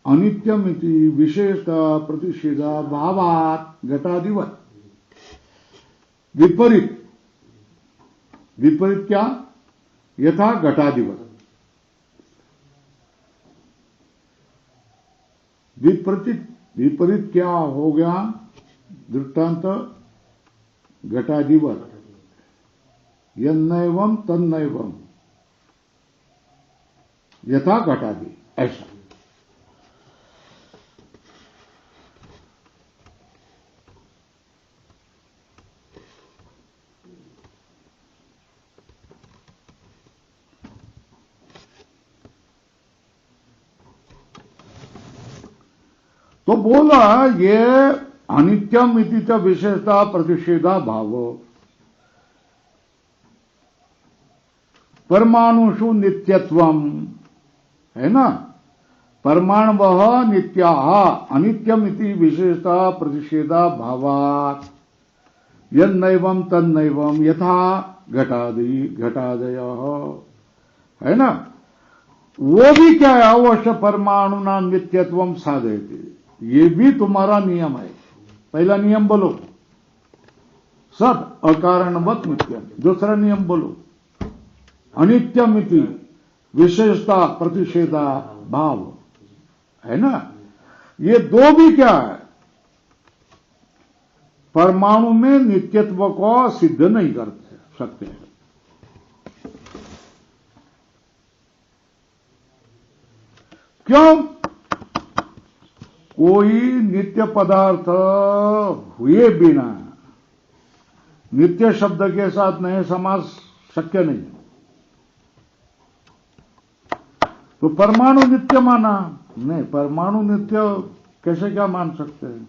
अनित्यमिति विशेषता प्रतिषेधा भावात् घटादिवत्। विपरीत। विपरीत क्या? यथा घटादिवत्। विपरीत क्या हो गया? दृष्टांत घटादिवत्। यन्नैवं तन्नैवं यथा घटादि, ऐसा। तो बोला ये अनित्यम इति च विशेषता प्रतिषेधा भाव। परमाणुषु नित्यत्वम है ना? परमाणवः नित्याः अनित्यम इति विशेषता प्रतिषेधा भावात् यन्नैवं तन्नैवं यथा घटादि घटादयः। है ना? वो भी क्या है? अवश्य परमाणु ना नित्यत्वम साधयति। ये भी तुम्हारा नियम है। पहला नियम बोलो सद अकारणवत् नित्यम। दूसरा नियम बोलो अनित्यम इति विशेषता प्रतिषेधा भाव। है ना? ये दो भी क्या है? परमाणु में नित्यत्व को सिद्ध नहीं कर सकते हैं। क्यों? कोई नित्य पदार्थ हुए बिना नित्य शब्द के साथ नए समास शक्य नहीं। तो परमाणु नित्य माना नहीं। परमाणु नित्य कैसे क्या मान सकते हैं?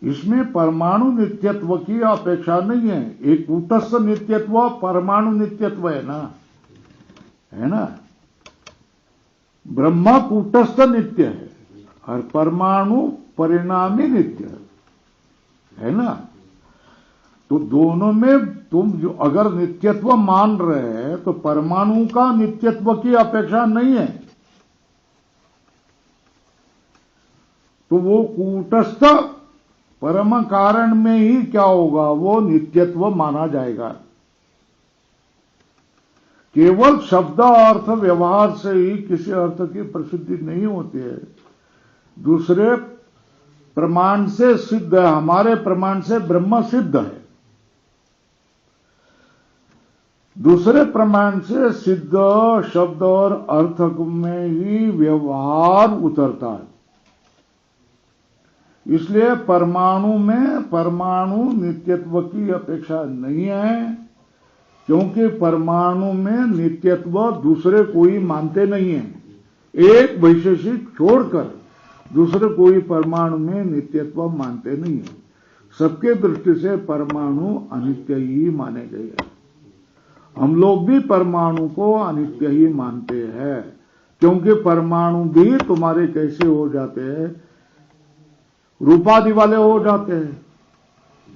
इसमें परमाणु नित्यत्व की अपेक्षा नहीं है। एक कूटस्थ नित्यत्व परमाणु नित्यत्व है ना। ब्रह्मा कूटस्थ नित्य है और परमाणु परिणामी नित्य है ना। तो दोनों में तुम जो अगर नित्यत्व मान रहे हैं तो परमाणु का नित्यत्व की अपेक्षा नहीं है। तो वो कूटस्थ परम कारण में ही क्या होगा, वो नित्यत्व माना जाएगा। केवल शब्द अर्थ व्यवहार से ही किसी अर्थ की प्रसिद्धि नहीं होती है। दूसरे प्रमाण से सिद्ध है, हमारे प्रमाण से ब्रह्म सिद्ध है। दूसरे प्रमाण से सिद्ध शब्द और अर्थ में ही व्यवहार उतरता है। इसलिए परमाणु में परमाणु नित्यत्व की अपेक्षा नहीं है, क्योंकि परमाणु में नित्यत्व दूसरे कोई मानते नहीं है। एक वैशेषिक छोड़कर दूसरे कोई परमाणु में नित्यत्व मानते नहीं है। सबके दृष्टि से परमाणु अनित्य ही माने गए हैं। हम लोग भी परमाणु को अनित्य ही मानते हैं, क्योंकि परमाणु भी तुम्हारे कैसे हो जाते हैं, रूपादि वाले हो जाते हैं।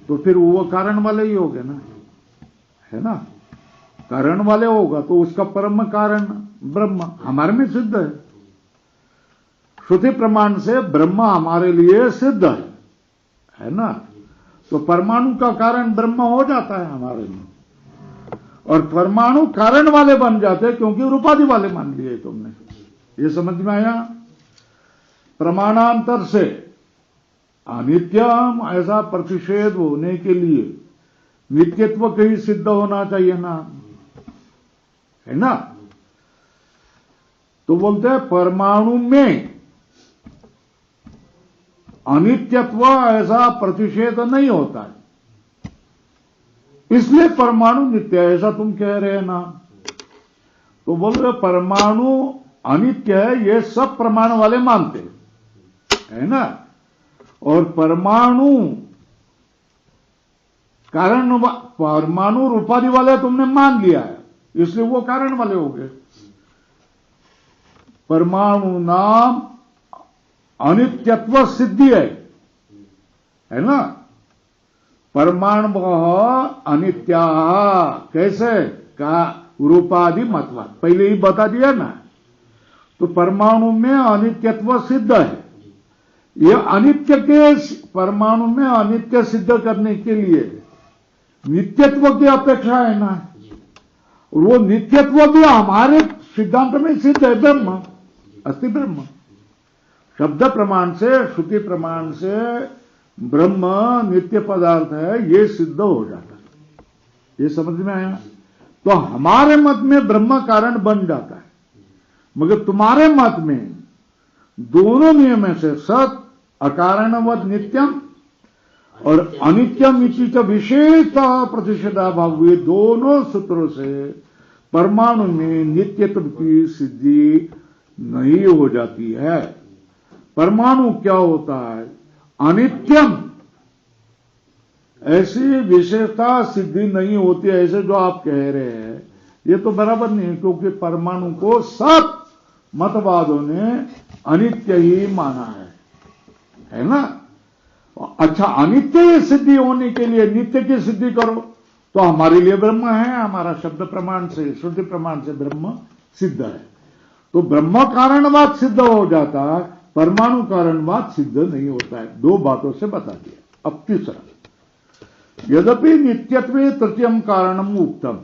तो फिर वो कारण वाले ही हो गए ना, है ना। कारण वाले होगा तो उसका परम कारण ब्रह्म हमारे में सिद्ध है। श्रुति प्रमाण से ब्रह्म हमारे लिए सिद्ध है ना। तो परमाणु का कारण ब्रह्म हो जाता है हमारे में, और परमाणु कारण वाले बन जाते हैं क्योंकि रूपादि वाले मान लिए तुमने। ये समझ में आया। प्रमाणांतर से अनित्यम ऐसा प्रतिषेध होने के लिए नित्यत्व कहीं सिद्ध होना चाहिए ना, है ना। तो बोलते हैं परमाणु में अनित्यत्व ऐसा प्रतिषेध नहीं होता है, इसलिए परमाणु नित्य है, ऐसा तुम कह रहे हैं ना। तो बोल रहे परमाणु अनित्य है, ये सब प्रमाण वाले मानते है ना। और परमाणु कारण परमाणु रूपादि वाले तुमने मान लिया है, इसलिए वो कारण वाले हो गए। परमाणु नाम अनित्यत्व सिद्धि है ना। परमाणु अनित्या कैसे का रूपादि मतवाद पहले ही बता दिया ना। तो परमाणु में अनित्यत्व सिद्ध है। यह अनित्य के परमाणु में अनित्य सिद्ध करने के लिए नित्यत्व की अपेक्षा है ना। और वो नित्यत्व भी हमारे सिद्धांत में सिद्ध है। ब्रह्म अस्ति ब्रह्म शब्द प्रमाण से श्रुति प्रमाण से ब्रह्म नित्य पदार्थ है, ये सिद्ध हो जाता है। ये समझ में आया। तो हमारे मत में ब्रह्म कारण बन जाता है, मगर तुम्हारे मत में दोनों नियम से सत अकारणवत नित्यम और अनित्यम इति च विशेषता प्रतिषेधा भाव हुए, दोनों सूत्रों से परमाणु में नित्यत्व की सिद्धि नहीं हो जाती है। परमाणु क्या होता है, अनित्यम ऐसी विशेषता सिद्धि नहीं होती है, ऐसे जो आप कह रहे हैं ये तो बराबर नहीं है, क्योंकि परमाणु को सब मतवादों ने अनित्य ही माना है ना। अच्छा, अनित्य सिद्धि होने के लिए नित्य की सिद्धि करो तो हमारे लिए ब्रह्म है, हमारा शब्द प्रमाण से श्रुति प्रमाण से ब्रह्म सिद्ध है। तो ब्रह्म कारणवाद सिद्ध हो जाता है, परमाणु कारणवाद सिद्ध नहीं होता है। दो बातों से बता दिया। अब तीसरा, यद्यपि नित्यत्वे तृतीयम कारणम उक्तम।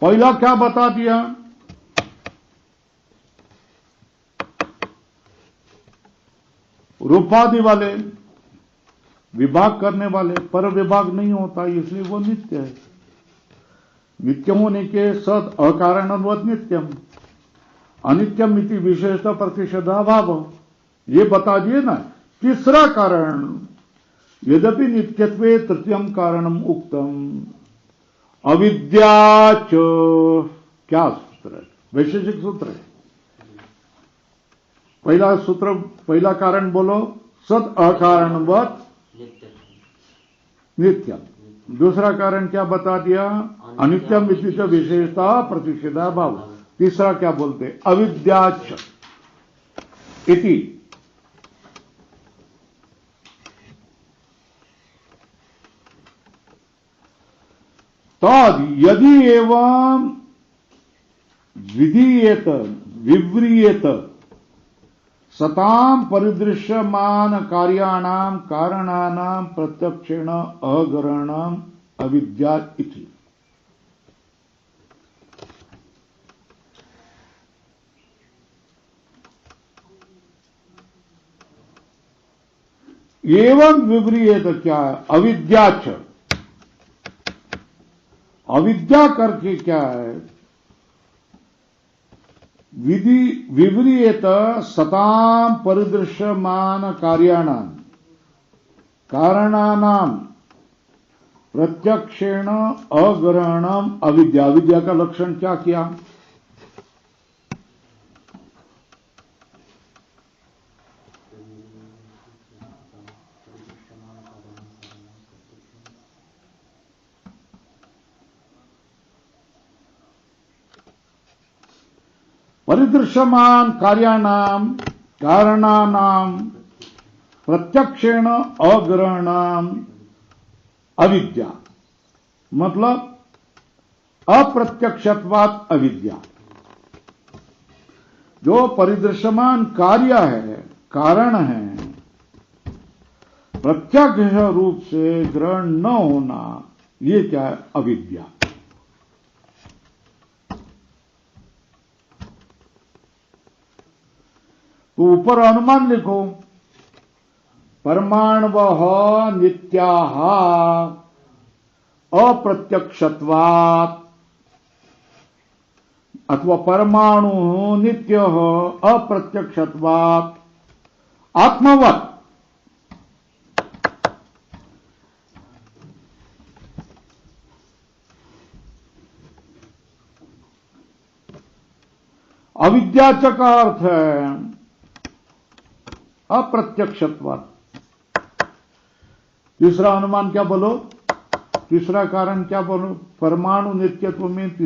पहला क्या बता दिया, रूपादि वाले विभाग करने वाले पर विभाग नहीं होता, इसलिए वो नित्य है। नित्य होने के सद अकारणवत नित्यम अनित्यम इति विशेषता प्रतिषेधा भाव, ये बता दिए ना। तीसरा कारण यद्यपि नित्यत्वे तृतीयम कारणम उक्तम अविद्या च, क्या सूत्र है? वैशेषिक सूत्र है। पहला सूत्र, पहला कारण बोलो, सद अकारणवत नित्यम। दूसरा कारण क्या बता दिया? अनित्यम इति विशेषता प्रतिषेधा भाव। तीसरा क्या बोलते? अविद्याच इति। तद यदि एवं विधीयेत विव्रियेत सताम परिदृश्यमान कार्याणाम कारणानाम प्रत्यक्षेण अग्रहणम अविद्या इति। एवं विव्रियेत क्या है? अविद्याच। अविद्या करके क्या है? विधि विव्रियेत सताम परिदृश्यमान कार्याणाम कारणानाम प्रत्यक्षेण अग्रहणम अविद्या। अविद्या का लक्षण क्या किया? परिदृश्यमान कार्याणाम कारणानाम प्रत्यक्षेण अग्रहणाम अविद्या, मतलब अप्रत्यक्षत्वात् अविद्या। जो परिदृश्यमान कार्य है, कारण है, प्रत्यक्ष रूप से ग्रहण न होना, ये क्या है? अविद्या। तो ऊपर अनुमान लिखो, परमाणवः नित्याः अप्रत्यक्षत्वात्, अथवा परमाणु नित्यः अप्रत्यक्षत्वात् आत्मवत्। अविद्याच का अर्थ है अप्रत्यक्षत्वात्। तीसरा अनुमान क्या बोलो? तीसरा कारण क्या बोलो? परमाणु नित्यत्व में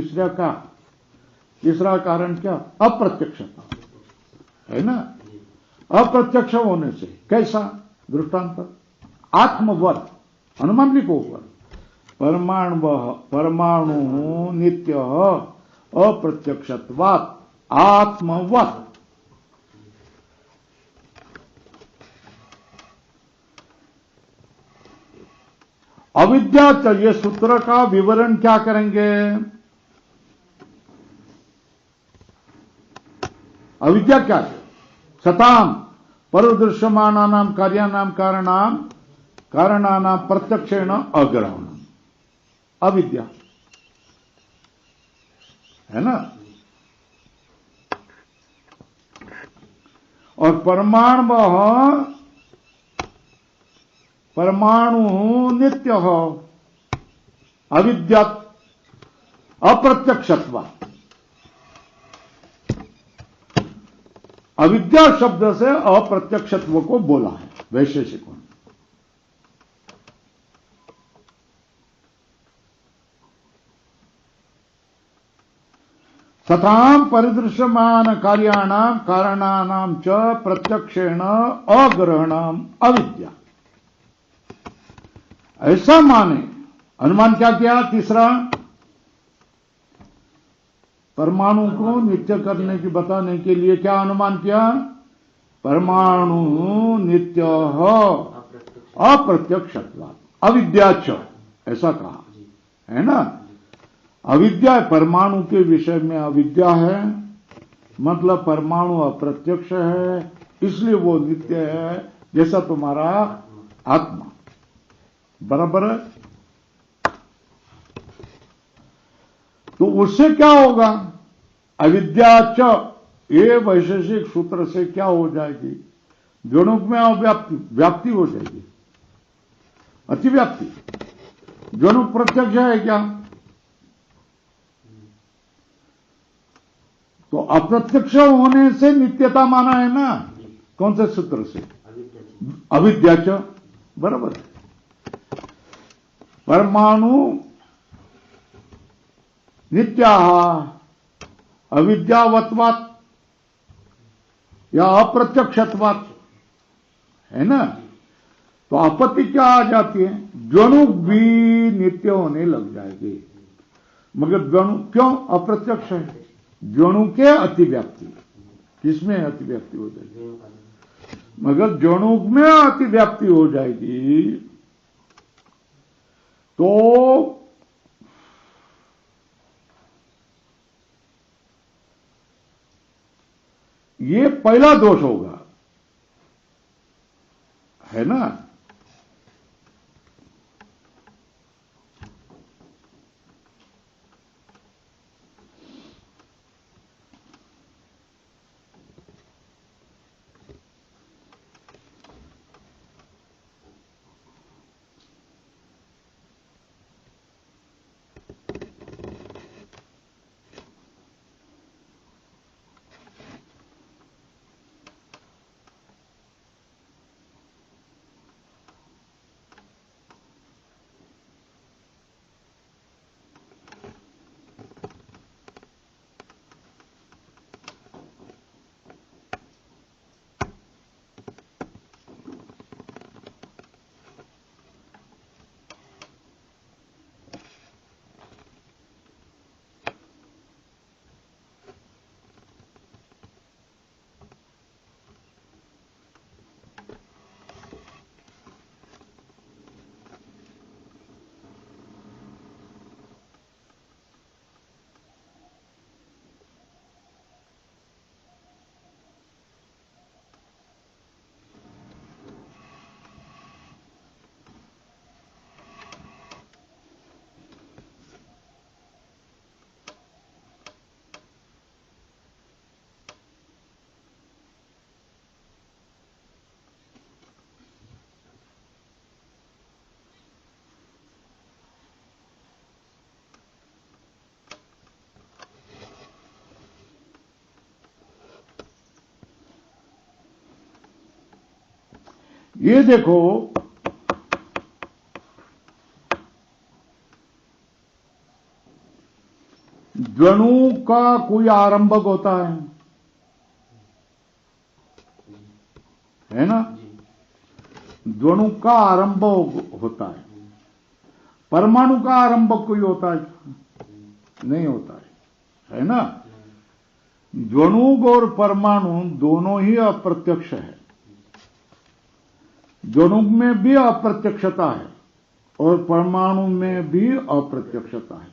तीसरा कारण क्या? अप्रत्यक्षता है ना। अप्रत्यक्ष होने से कैसा? दृष्टांत आत्मवत। अनुमान लिखो ऊपर, परमाणु नित्य अप्रत्यक्षत्वात् आत्मवत। अविद्या चाहिए सूत्र का विवरण क्या करेंगे? अविद्या क्या है? सताम परदृश्यमानानाम कार्यानाम कारणानाम प्रत्यक्षेण अग्रहणम अविद्या है ना। और परमाणु नित्य हो अविद्या अप्रत्यक्षत्व। अविद्या शब्द से अप्रत्यक्षत्व को बोला है वैशेषिकों ने। तथाम परिदृश्यमान कार्याणाम कारणानाम च प्रत्यक्षेण अग्रहणम अविद्या, ऐसा माने। अनुमान क्या किया? तीसरा, परमाणु को नित्य करने की बताने के लिए क्या अनुमान किया? परमाणु नित्य अप्रत्यक्षत्वात् अविद्याच, ऐसा कहा है ना। अविद्या परमाणु के विषय में अविद्या है, मतलब परमाणु अप्रत्यक्ष है, इसलिए वो नित्य है, जैसा तुम्हारा आत्मा। बराबर है। तो उससे क्या होगा? अविद्या च, ये वैशेषिक सूत्र से क्या हो जाएगी? द्वनुक में व्याप्ति हो जाएगी। अतिव्याप्ति। द्वनुक प्रत्यक्ष है क्या? तो अप्रत्यक्ष होने से नित्यता माना है ना, कौन से सूत्र से? अविद्याच, बराबर है। परमाणु नित्या अविद्यावत्वात् या अप्रत्यक्षत्वात्, है ना? तो आपत्ति क्या आ जाती है? द्वनुक भी नित्य होने लग जाएगी। मगर द्वनुक क्यों अप्रत्यक्ष है? द्वनु के अतिव्याप्ति, किसमें अतिव्याप्ति हो जाएगी? मगर द्वनुक में अतिव्याप्ति हो जाएगी तो ये पहला दोष होगा, है ना? ये देखो, द्वनु का कोई आरंभक होता है ना? द्वनु का आरंभ होता है। परमाणु का आरंभक कोई होता है? नहीं होता है ना? द्वनु और परमाणु दोनों ही अप्रत्यक्ष है। द्वनु में भी अप्रत्यक्षता है और परमाणु में भी अप्रत्यक्षता है।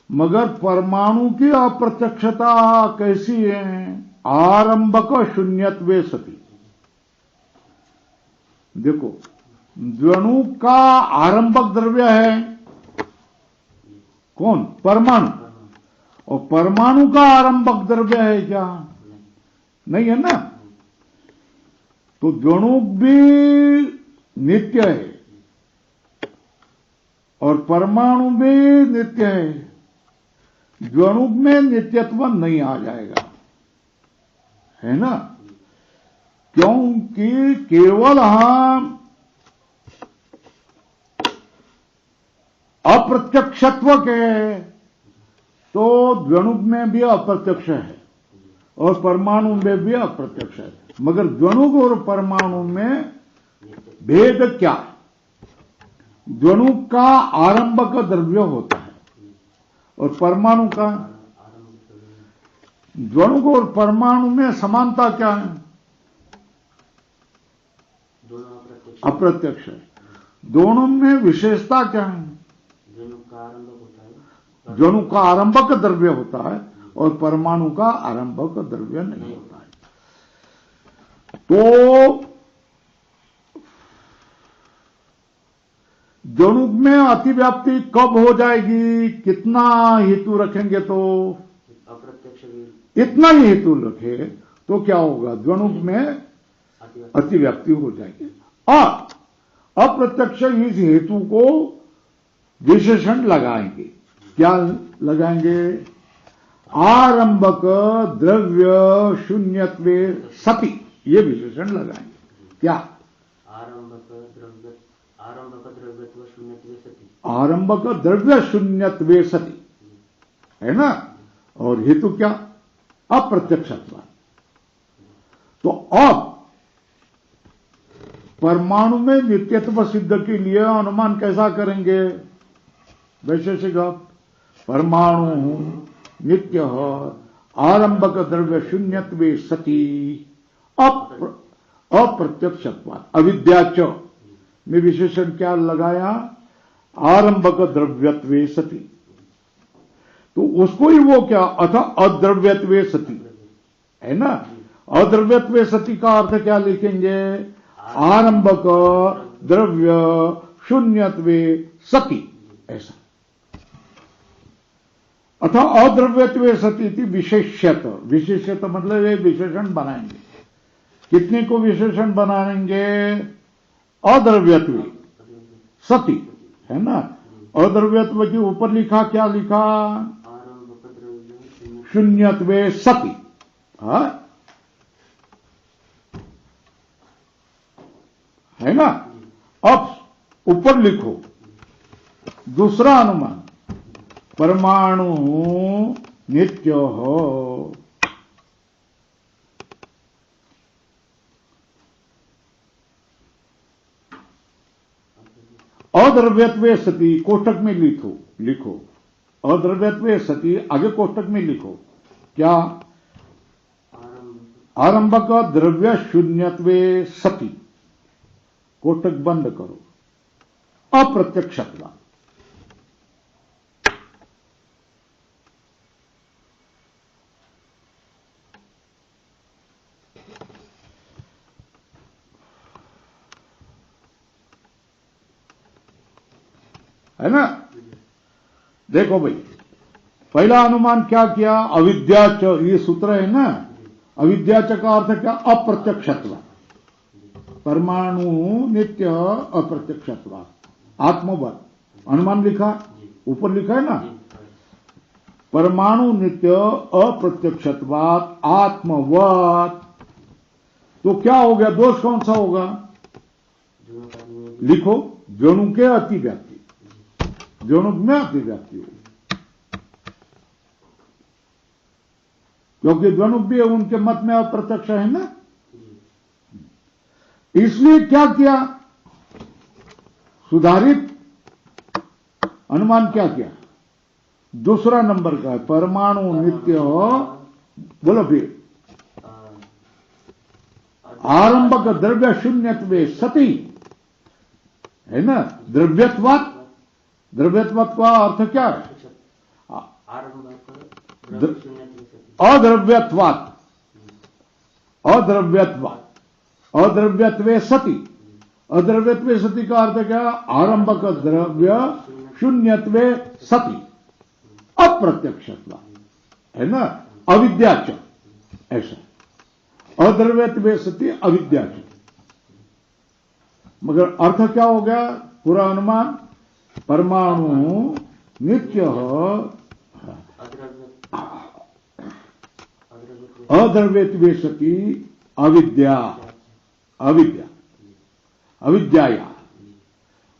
मगर परमाणु की अप्रत्यक्षता कैसी है? आरंभक शून्यत्वे सति। देखो, द्वनु का आरंभक द्रव्य है कौन? परमाणु। और परमाणु का आरंभक द्रव्य है क्या? नहीं है ना? तो द्वनु भी नित्य है और परमाणु भी नित्य है। द्वनु में नित्यत्व नहीं आ जाएगा, है ना? क्योंकि केवल हम अप्रत्यक्षत्व के, तो द्वनु में भी अप्रत्यक्ष है और परमाणु में भी अप्रत्यक्ष है। मगर द्वनु और परमाणु में भेद क्या है? द्वनु का आरंभक द्रव्य होता है और परमाणु का, द्वनु और परमाणु में समानता क्या है? अप्रत्यक्ष है। दोनों में विशेषता क्या है? द्वनु का आरंभक द्रव्य होता है और परमाणु का आरंभक द्रव्य नहीं होता है। तो द्वनु में अतिव्याप्ति कब हो जाएगी? कितना हेतु रखेंगे तो? इतना ही हेतु रखे तो क्या होगा? द्वनु में अतिव्याप्ति हो जाएगी। और अप्रत्यक्ष इस हेतु को विशेषण लगाएंगे। क्या लगाएंगे? आरंभक द्रव्य शून्यत्वे सति, ये विशेषण लगाएंगे। क्या? आरंभक द्रव्यत्व शून्यत्वे सति। आरंभक द्रव्य शून्यत्वे सति, है ना। और हेतु क्या? अप्रत्यक्षत्व। तो अब परमाणु में नित्यत्व सिद्ध के लिए अनुमान कैसा करेंगे? वैशेषिक परमाणु नित्य आरंभक द्रव्य शून्यत्वे सति अप्रत्यक्षत्वात्। अविद्याच में विशेषण क्या लगाया? आरंभक द्रव्यत्वे सति। तो उसको ही वो क्या अथा अद्रव्यत्वे सति, है ना। अद्रव्यत्वे सति का अर्थ क्या लिखेंगे? आरंभक द्रव्य शून्यत्वे सति, ऐसा। अथा अद्रव्यत्वे सति थी विशेष्यत। विशेष्यत मतलब ये विशेषण बनाएंगे। कितने को विशेषण बनाएंगे? अद्रव्यत्वे सति, है ना। अद्रव्यत्व के ऊपर लिखा, क्या लिखा? शून्यत्वे सति। है ना। अब ऊपर लिखो दूसरा अनुमान, परमाणु नित्य हो। अद्रव्यत्वे सति कोष्टक में लिखो अद्रव्यत्वे सति, आगे कोष्टक में लिखो क्या? आरंभक द्रव्य शून्यत्वे सति, कोष्टक बंद करो। अप्रत्यक्षत्व। है ना। देखो भाई, पहला अनुमान क्या किया? अविद्याच, ये सूत्र है ना। अविद्याच का अर्थ क्या? अप्रत्यक्षत्व। परमाणु नित्य अप्रत्यक्षत्व, आत्मवत। अनुमान लिखा, ऊपर लिखा है ना। परमाणु नित्य अप्रत्यक्षत्वात् आत्मवत। तो क्या हो गया? दोष कौन सा होगा? लिखो, द्वणु के अतिव्याप्ति। द्वणु में अतिव्याप्ति होगी, क्योंकि द्वणु भी उनके मत में अप्रत्यक्ष है ना। इसलिए क्या किया? सुधारित अनुमान क्या किया? दूसरा नंबर का है, परमाणु नित्य। बोलो फिर। आरंभक द्रव्य शून्यत्वे सति, है ना। द्रव्यत्वात्। द्रव्यत्वात् का अर्थ क्या है? अद्रव्यत्वात्। अद्रव्यत्वात्, अद्रव्यत्वे सति। अद्रव्यत्वे सति का अर्थ क्या? आरंभक द्रव्य शून्यत्वे सति अप्रत्यक्षत्व, है ना। अविद्याच, ऐसा। अद्रव्यत्वे सति अविद्याच। मगर अर्थ क्या हो गया? पूरा अनुमान परमाणु नित्य अद्रव्यत्वे सति अविद्या। अविद्या, अविद्याया।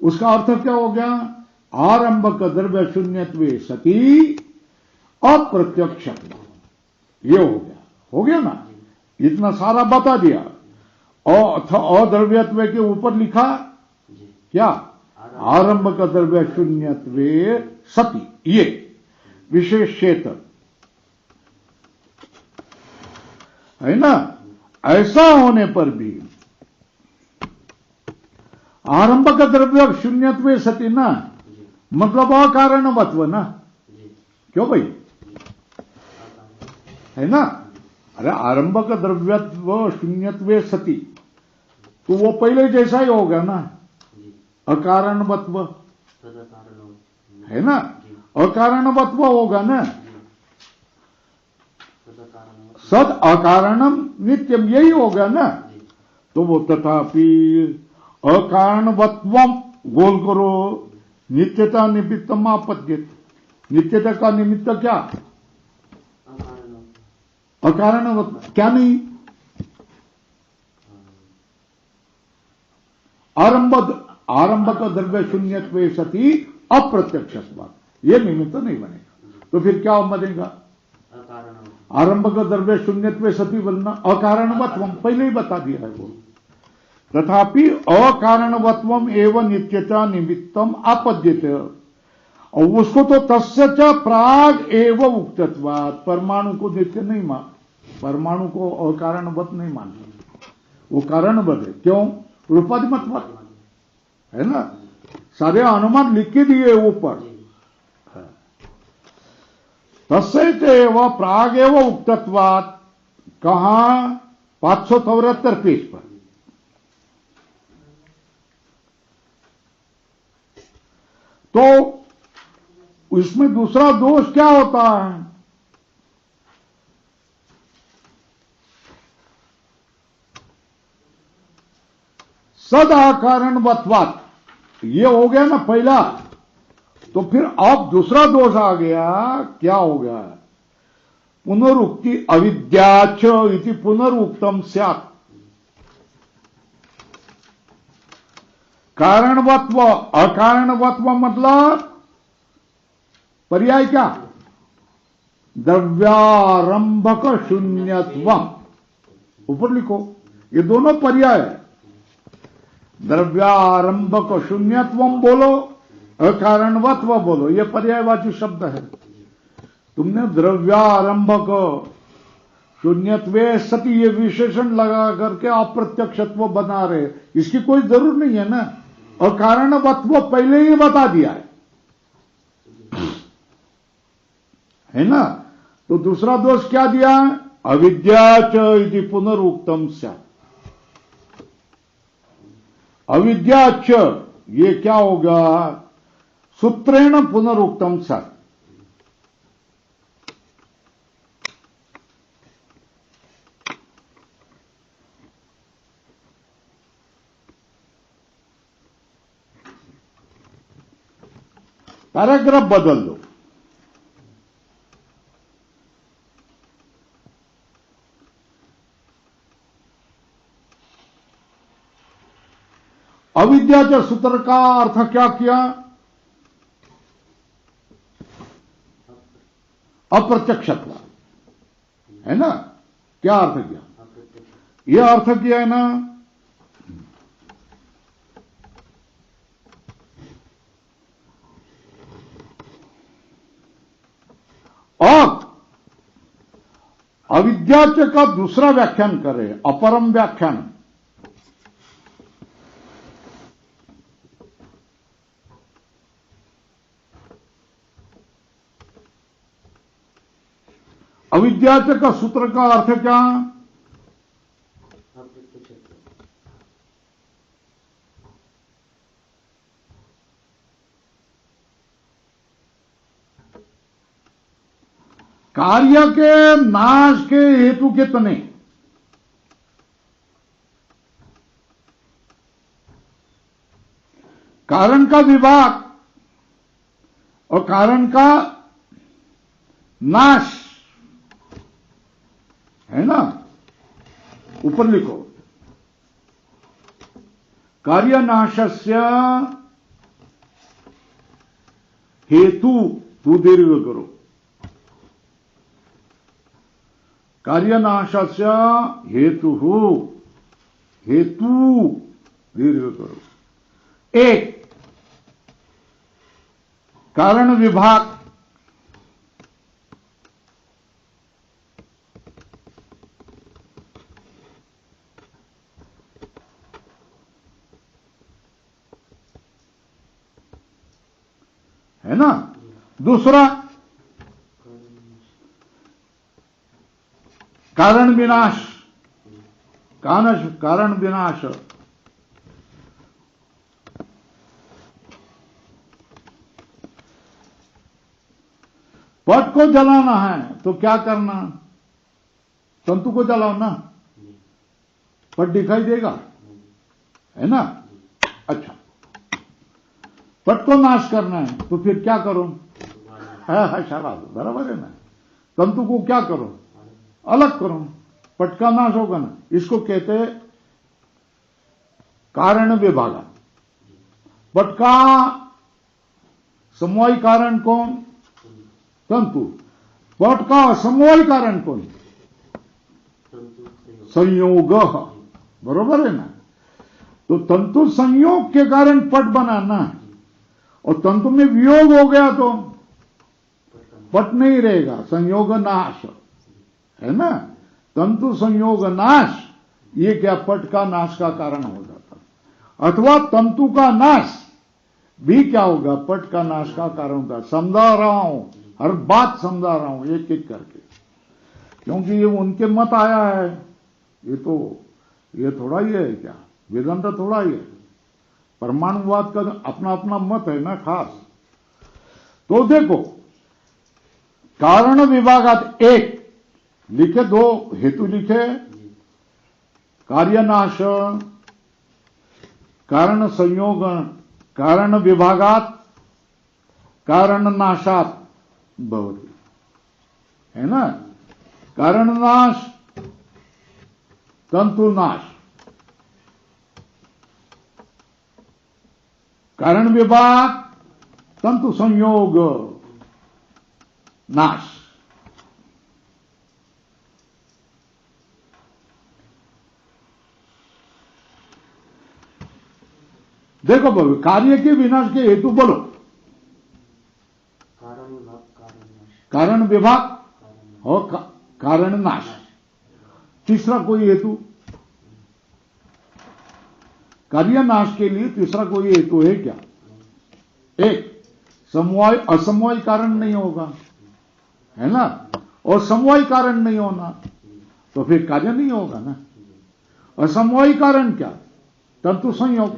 उसका अर्थ क्या हो गया? आरंभक द्रव्य शून्यत्वे सति अप्रत्यक्षत्व। ये हो गया ना। इतना सारा बता दिया। अद्रव्यत्व के ऊपर लिखा क्या? आरंभक द्रव्य शून्यत्वे सति, ये विशेषेत, है ना। ऐसा होने पर भी आरंभक द्रव्य शून्यत्वे सति ना, मतलब अकारणवत्व ना। क्यों भाई? है ना। अरे आरंभक द्रव्यत्व शून्यत्वे सति, तो वो पहले जैसा ही होगा ना, अकारणवत्व, है ना। अकारणवत्व होगा ना। सद अकारणम नित्यम, यही होगा ना। तो वो तथापि अकारणवत्वम गोल करो, नित्यता निमित्तम आपद्यते। नित्यता का निमित्त क्या? अकारणवत। क्या नहीं? आरंभक द्रव्य शून्यत्वे सती अप्रत्यक्षत्वात्, ये निमित्त नहीं बनेगा। तो फिर क्या बनेगा? आरंभक द्रव्य शून्यत्वे सती बोलना अकारणवत्वम, पहले ही बता दिया है वो। तथापि अकारणवत्वम एवं नित्यता निमित्तम आपद्यते, और उसको तो तस्य च प्राग एवं उक्तत्वात्, परमाणु को नित्य नहीं मान, परमाणु को अकारणवत नहीं मानते, वो कारणवत है। क्यों? रूपाधिमत्वत है ना, सारे अनुमान लिख के दिए ऊपर। तस्य व प्राग एवं उक्तत्वात्, कहां? 573 पेज पर। तो इसमें दूसरा दोष क्या होता है? सदाकारणवत्वात्, ये हो गया ना पहला। तो फिर अब दूसरा दोष आ गया। क्या हो गया? पुनरुक्ति अविद्याच इति पुनरुक्तम स्यात्। कारणवत्व अकारणवत्व मतलब पर्याय क्या? द्रव्यारंभक शून्यत्वम, ऊपर लिखो, ये दोनों पर्याय है। द्रव्यारंभक शून्यत्वम बोलो, अकारणवत्व बोलो, ये पर्यायवाची शब्द है। तुमने द्रव्यारंभक शून्यत्वे सती ये विशेषण लगा करके अप्रत्यक्षत्व बना रहे, इसकी कोई जरूर नहीं है ना। अकारणवत्व पहले ही बता दिया है ना। तो दूसरा दोष क्या दिया? अविद्याच इति पुनरुक्तम स्यात्। अविद्याच ये क्या होगा? सूत्रेण पुनरुक्तम स्यात्। पैराग्राफ बदल दो। अविद्या के सूत्र का अर्थ क्या किया? अप्रत्यक्षत्व है ना। क्या अर्थ किया? यह अर्थ किया है ना। और अविद्याच का दूसरा व्याख्यान करे, अपरम व्याख्यान। अविद्याच का सूत्र का अर्थ क्या? कार्य के नाश के हेतु कितने? कारण का विभाग और कारण का नाश है ना। ऊपर लिखो, कार्यनाशस्य हेतु, तू दीर्घ करो, कार्यनाशस्य हेतु दीर्घ करो। एक, कारण विभाग, है ना। दूसरा कारण विनाश, कारण विनाश। पट को जलाना है तो क्या करना? तंतु को जलाओ ना, पट दिखाई देगा, है ना। अच्छा, पट को नाश करना है तो फिर क्या करो? शाबाश, बराबर है ना। तंतु को क्या करो? अलग करो, पट का नाश होगा ना। इसको कहते हैं कारण विभागा। पट का समवायी कारण कौन? तंतु। पट का असमवायी कारण कौन? संयोग। बरोबर है ना। तो तंतु संयोग के कारण पट बनाना, और तंतु में वियोग हो गया तो पट नहीं रहेगा, संयोग नाश है ना। तंतु संयोग नाश, ये क्या पट का नाश का कारण हो जाता। अथवा तंतु का नाश भी क्या होगा? पट का नाश का कारण होगा। समझा रहा हूं, हर बात समझा रहा हूं एक एक करके, क्योंकि ये उनके मत आया है। ये थोड़ा ही है क्या? वेदांत थोड़ा ही है। परमाणुवाद का अपना अपना मत है ना खास। तो देखो, कारण विभागात एक लिखे, दो हेतु लिखे, कार्यनाश, कारण संयोग, कारण विभागात कारण नाशात भवति, है ना। कारण नाश, तंतु नाश, कारण विभाग, तंतु संयोग नाश। देखो बोलो, कार्य के विनाश के हेतु बोलो। कारण विभाग और कारण नाश। तीसरा कोई हेतु? कार्य नाश के लिए तीसरा कोई हेतु है क्या? एक समवाय, असमवाय कारण नहीं होगा, है ना। और समवाय कारण नहीं होना तो फिर कार्य नहीं होगा ना। असमवाय कारण क्या? तंतु संयोग।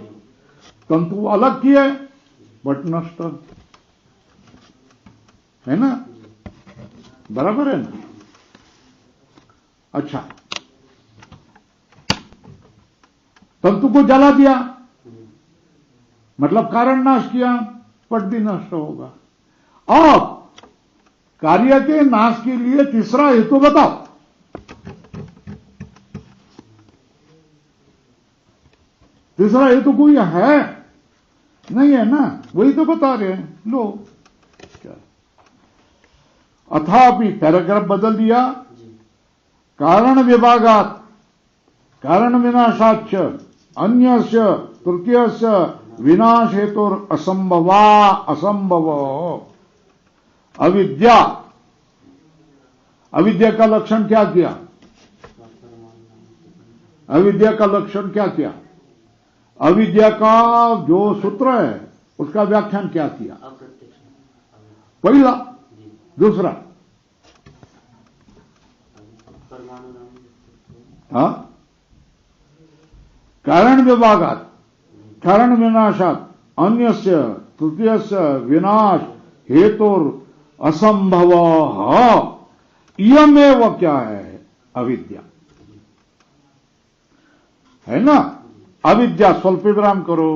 तंतु अलग किए, बट नष्ट, है ना। बराबर है ना। अच्छा, तंतु को जला दिया, मतलब कारण नाश किया, पट भी नष्ट होगा। अब कार्य के नाश के लिए तीसरा हेतु बताओ। तीसरा हेतु कोई है? नहीं है ना, वही तो बता रहे हैं। लो क्या, अथापि पैराग्राफ बदल दिया। कारण विभागात कारण विनाशाच अन्यस्य तृतीयस्य विनाश हेतु असंभवा असंभव। अविद्या, अविद्या का लक्षण क्या किया? अविद्या का लक्षण क्या किया? अविद्या का जो सूत्र है उसका व्याख्यान क्या किया? पहला। दूसरा, हाँ, कारण विभागात कारण विनाशात अन्यस्य तृतीयस्य विनाश हेतुर असंभव। इयमेव क्या है? अविद्या, है ना। अविद्या, स्वल्प विराम करो,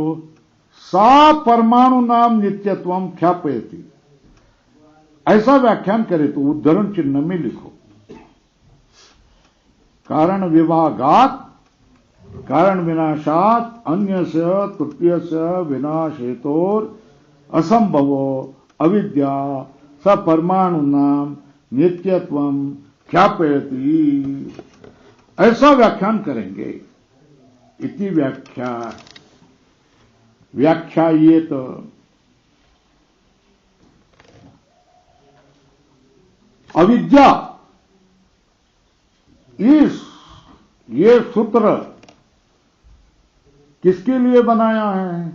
सा परमाणु नाम नित्यत्वम ख्यापयति। ऐसा व्याख्यान करे तो उद्धरण चिन्ह में लिखो, कारण विभागात कारण विनाशात अन्य से तृतीय से विनाश हेतुर असंभव अविद्या स परमाणु नाम नित्यत्वम ख्यापयति। ऐसा व्याख्यान करेंगे। इति व्याख्यायेत। अविद्या, ये सूत्र किसके लिए बनाया है?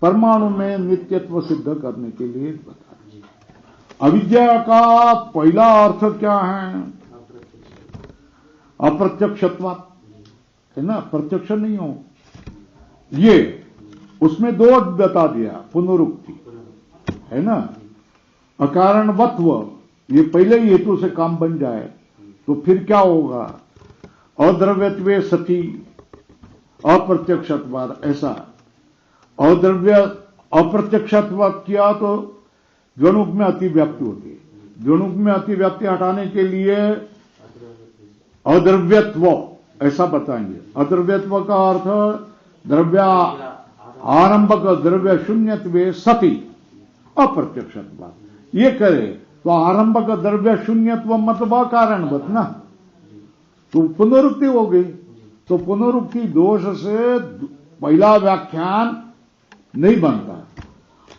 परमाणु में नित्यत्व सिद्ध करने के लिए बता। अविद्या का पहला अर्थ क्या है? अप्रत्यक्षत्वात्, है ना। प्रत्यक्ष नहीं हो, ये उसमें दो बता दिया, पुनरुक्ति, है ना। अकारणवत्व, ये पहले ही हेतु से काम बन जाए तो फिर क्या होगा? अद्रव्यत्वे सती अप्रत्यक्षत्वाद, ऐसा अद्रव्य अप्रत्यक्षत्व किया तो द्वनुक में अतिव्याप्ति होती है। द्वनुक में अतिव्याप्ति हटाने के लिए अद्रव्यत्व ऐसा बताएंगे। अद्रव्यत्व का अर्थ द्रव्य आरंभक द्रव्य शून्यत्वे सति अप्रत्यक्षत्व। ये करे तो आरंभक द्रव्य शून्यत्व मतलब कारणवत ना, तो पुनरुक्ति हो गई। तो पुनरुक्ति दोष से पहला व्याख्यान नहीं बनता।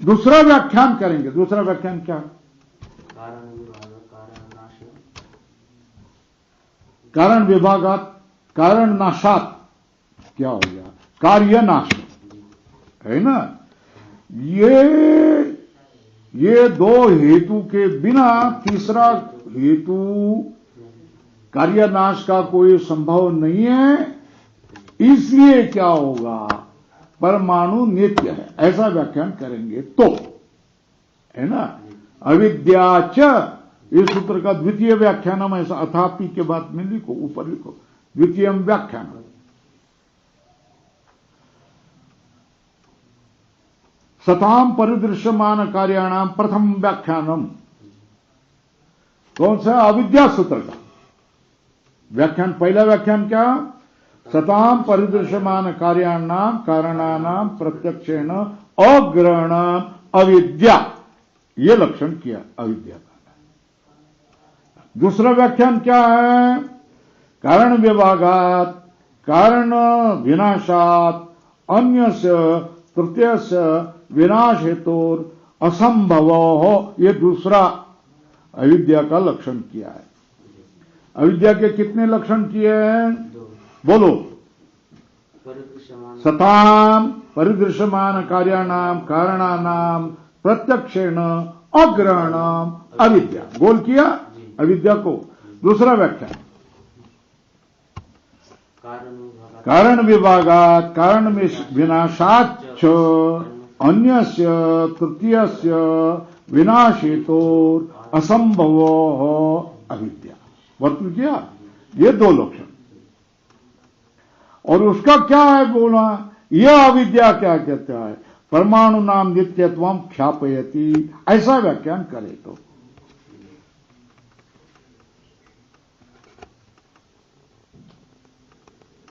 दूसरा व्याख्यान करेंगे। दूसरा व्याख्यान क्या? कारण विभागात कारण नाशात क्या हो गया? कार्य नाश है ना। ये दो हेतु के बिना तीसरा हेतु कार्यनाश का कोई संभव नहीं है। इसलिए क्या होगा? परमाणु नित्य है, ऐसा व्याख्यान करेंगे तो, है ना। अविद्याच इस सूत्र का द्वितीय व्याख्यान ऐसा अथापि के बाद में लिखो, ऊपर लिखो द्वितीय व्याख्यान। सताम परिदृश्यमान कार्याणाम प्रथम व्याख्यानम। कौन सा? अविद्या सूत्र का व्याख्यान। पहला व्याख्यान क्या? सताम परिदृश्यमान कार्याणाम कारणानाम प्रत्यक्षेण अग्रहणाम अविद्या, ये लक्षण किया अविद्या का। दूसरा व्याख्यान क्या है? कारण विभागात कारण विनाशात अन्यस्य तृतीयस्य विनाश हेतुर असंभव हो, ये दूसरा अविद्या का लक्षण किया है। अविद्या के कितने लक्षण किए हैं? बोलो। सताम परिदृश्यमान कार्याणाम कारणानाम प्रत्यक्षेण अग्रहणाम अविद्या, गोल किया अविद्या को। दूसरा व्याख्यान कारण विभागात कारण विनाशाच्च अन्यस्य तृतीयस्य विनाश हेतुर असंभव अविद्या। वर्तन किया ये दो लक्षण। और उसका क्या है बोला? यह अविद्या क्या कहता है? परमाणु नाम नित्यत्वम ख्यापयति, ऐसा व्याख्यान करे तो।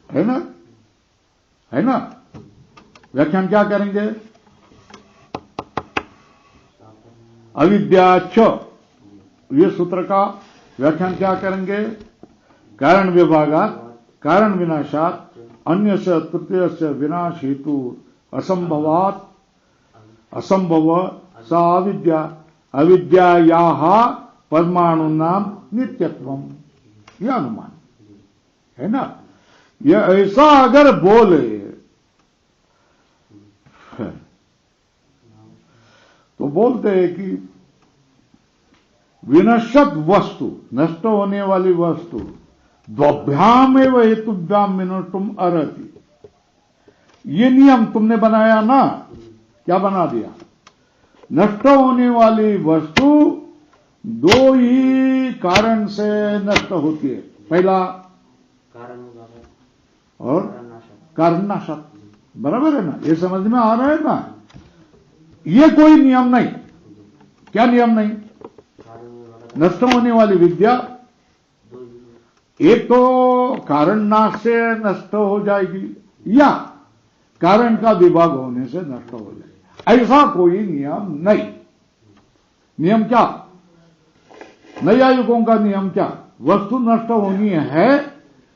है ना, है ना। व्याख्यान क्या करेंगे? अविद्याच, ये सूत्र का व्याख्यान क्या करेंगे? कारण विभागात कारण विनाशात अन्य से तृतीय से विनाश हेतु असंभवात असंभव सा अविद्या अविद्यायाः परमाणु नाम नित्यत्वम, यह अनुमान है ना। यह ऐसा अगर बोले तो बोलते हैं कि विनश्यत वस्तु, नष्ट होने वाली वस्तु, द्वभ्याम एवं हेतुभ्याम मिनटुम अर्हति। ये नियम तुमने बनाया ना, क्या बना दिया? नष्ट होने वाली वस्तु दो ही कारण से नष्ट होती है। पहला और कारण नाशक, बराबर है ना। ये समझ में आ रहा है ना। ये कोई नियम नहीं। क्या नियम नहीं? नष्ट होने वाली विद्या एक तो कारण नाश से नष्ट हो जाएगी या कारण का विभाग होने से नष्ट हो जाएगी, ऐसा कोई नियम नहीं। नियम क्या? नैयायिकों का नियम क्या? वस्तु नष्ट होनी है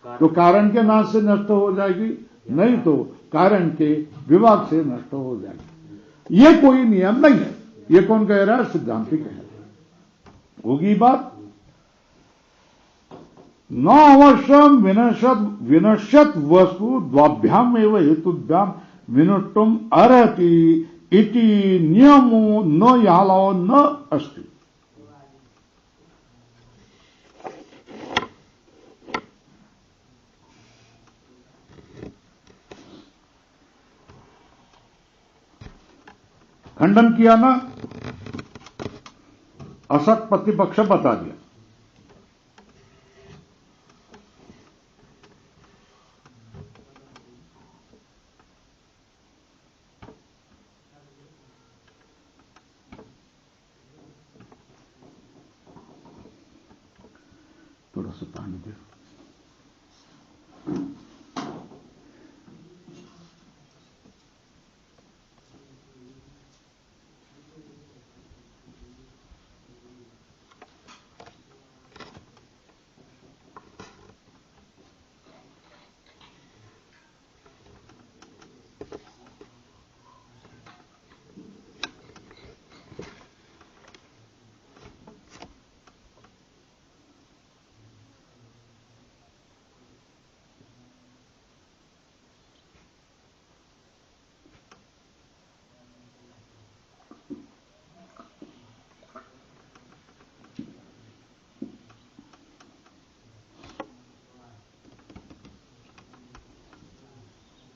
तो कारण के नाश से नष्ट हो जाएगी, नहीं तो कारण के विभाग से नष्ट हो जाएगी। ये कोई नियम नहीं है। ये कौन कह रहा है? सिद्धांति कह रहा है। होगी बात। न अवश्यम विनश्यत वस्तु द्वाभ्याम एवं हेतुभ्याम विनष्टुम अर्हति इति नियमो न यालो न अस्ति। खंडन किया ना, असत प्रतिपक्ष बता दिया। पानी दे।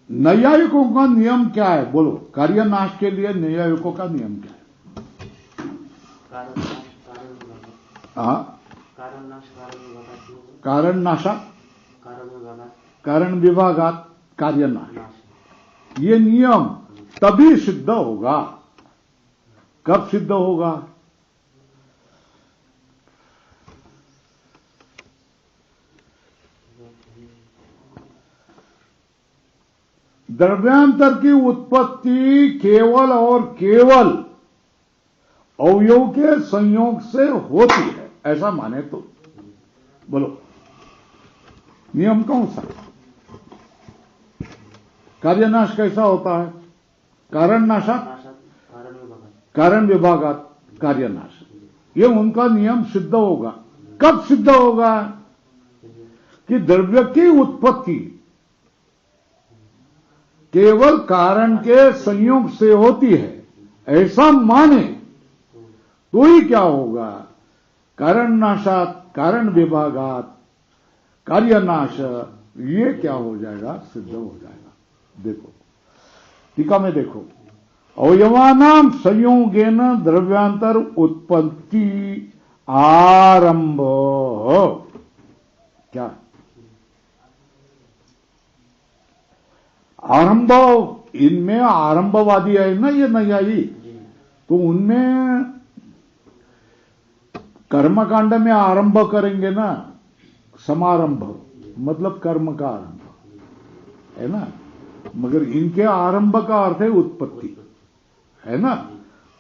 नैयायिकों का नियम क्या है? बोलो, कार्यनाश के लिए नैयायिकों का नियम क्या है? कारण नाशा, कारण विभागात कार्यनाश। ये नियम तभी सिद्ध होगा। कब सिद्ध होगा? द्रव्यांतर की उत्पत्ति केवल और केवल अवयव के संयोग से होती है, ऐसा माने तो। बोलो, नियम कौन सा? कार्यनाश कैसा होता है? कारण नाशा, कारण विभागात कार्यनाश। ये उनका नियम सिद्ध होगा। कब सिद्ध होगा? कि द्रव्य की उत्पत्ति केवल कारण के संयोग से होती है, ऐसा माने तो ही क्या होगा? कारण नाशात, कारण विभागात कार्यनाश, ये क्या हो जाएगा? सिद्ध हो जाएगा। देखो टीका में देखो, अवयवानाम संयोगेन द्रव्यांतर उत्पत्ति आरंभ। क्या आरंभ? इनमें आरंभवादी है ना ये नैयायी, तो उनमें कर्मकांड में आरंभ करेंगे ना, समारंभ मतलब कर्म का आरंभ है ना, मगर इनके आरंभ का अर्थ है उत्पत्ति, है ना।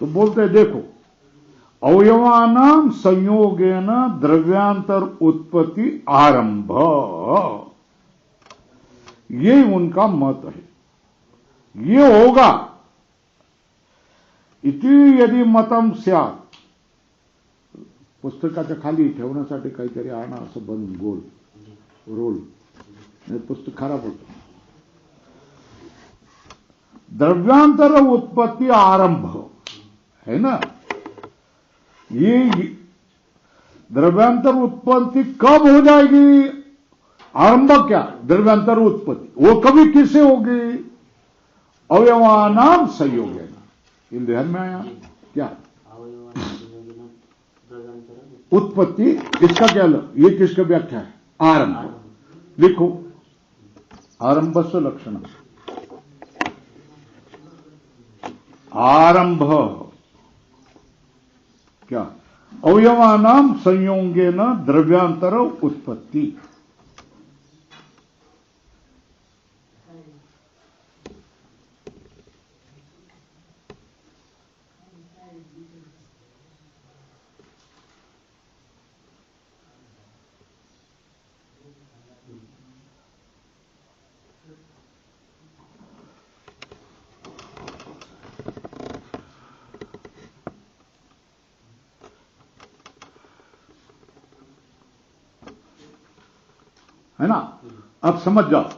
तो बोलते हैं देखो, अवयवानाम संयोगेन द्रव्यांतर उत्पत्ति आरंभ, ये उनका मत है, ये होगा। इति यदि मतम स्यात्, पुस्तकाच्या खाली ठेवण्यासाठी काहीतरी आणा, असं बंद गोल रोल, पुस्तक खराब होतं। द्रव्यांतर उत्पत्ति आरंभ है ना, ये द्रव्यांतर उत्पत्ति कब हो जाएगी? आरंभ क्या? द्रव्यांतर उत्पत्ति। वो कभी किससे होगी? अवयवानाम संयोगेन। इन ध्यान में आया क्या? उत्पत्ति इसका क्या? ये किसका व्याख्या है? आरंभ। लिखो, आरंभस्य लक्षणम्। आरंभ क्या? अवयवानाम संयोगेन द्रव्यांतर उत्पत्ति। है ना। अब समझ जाओ,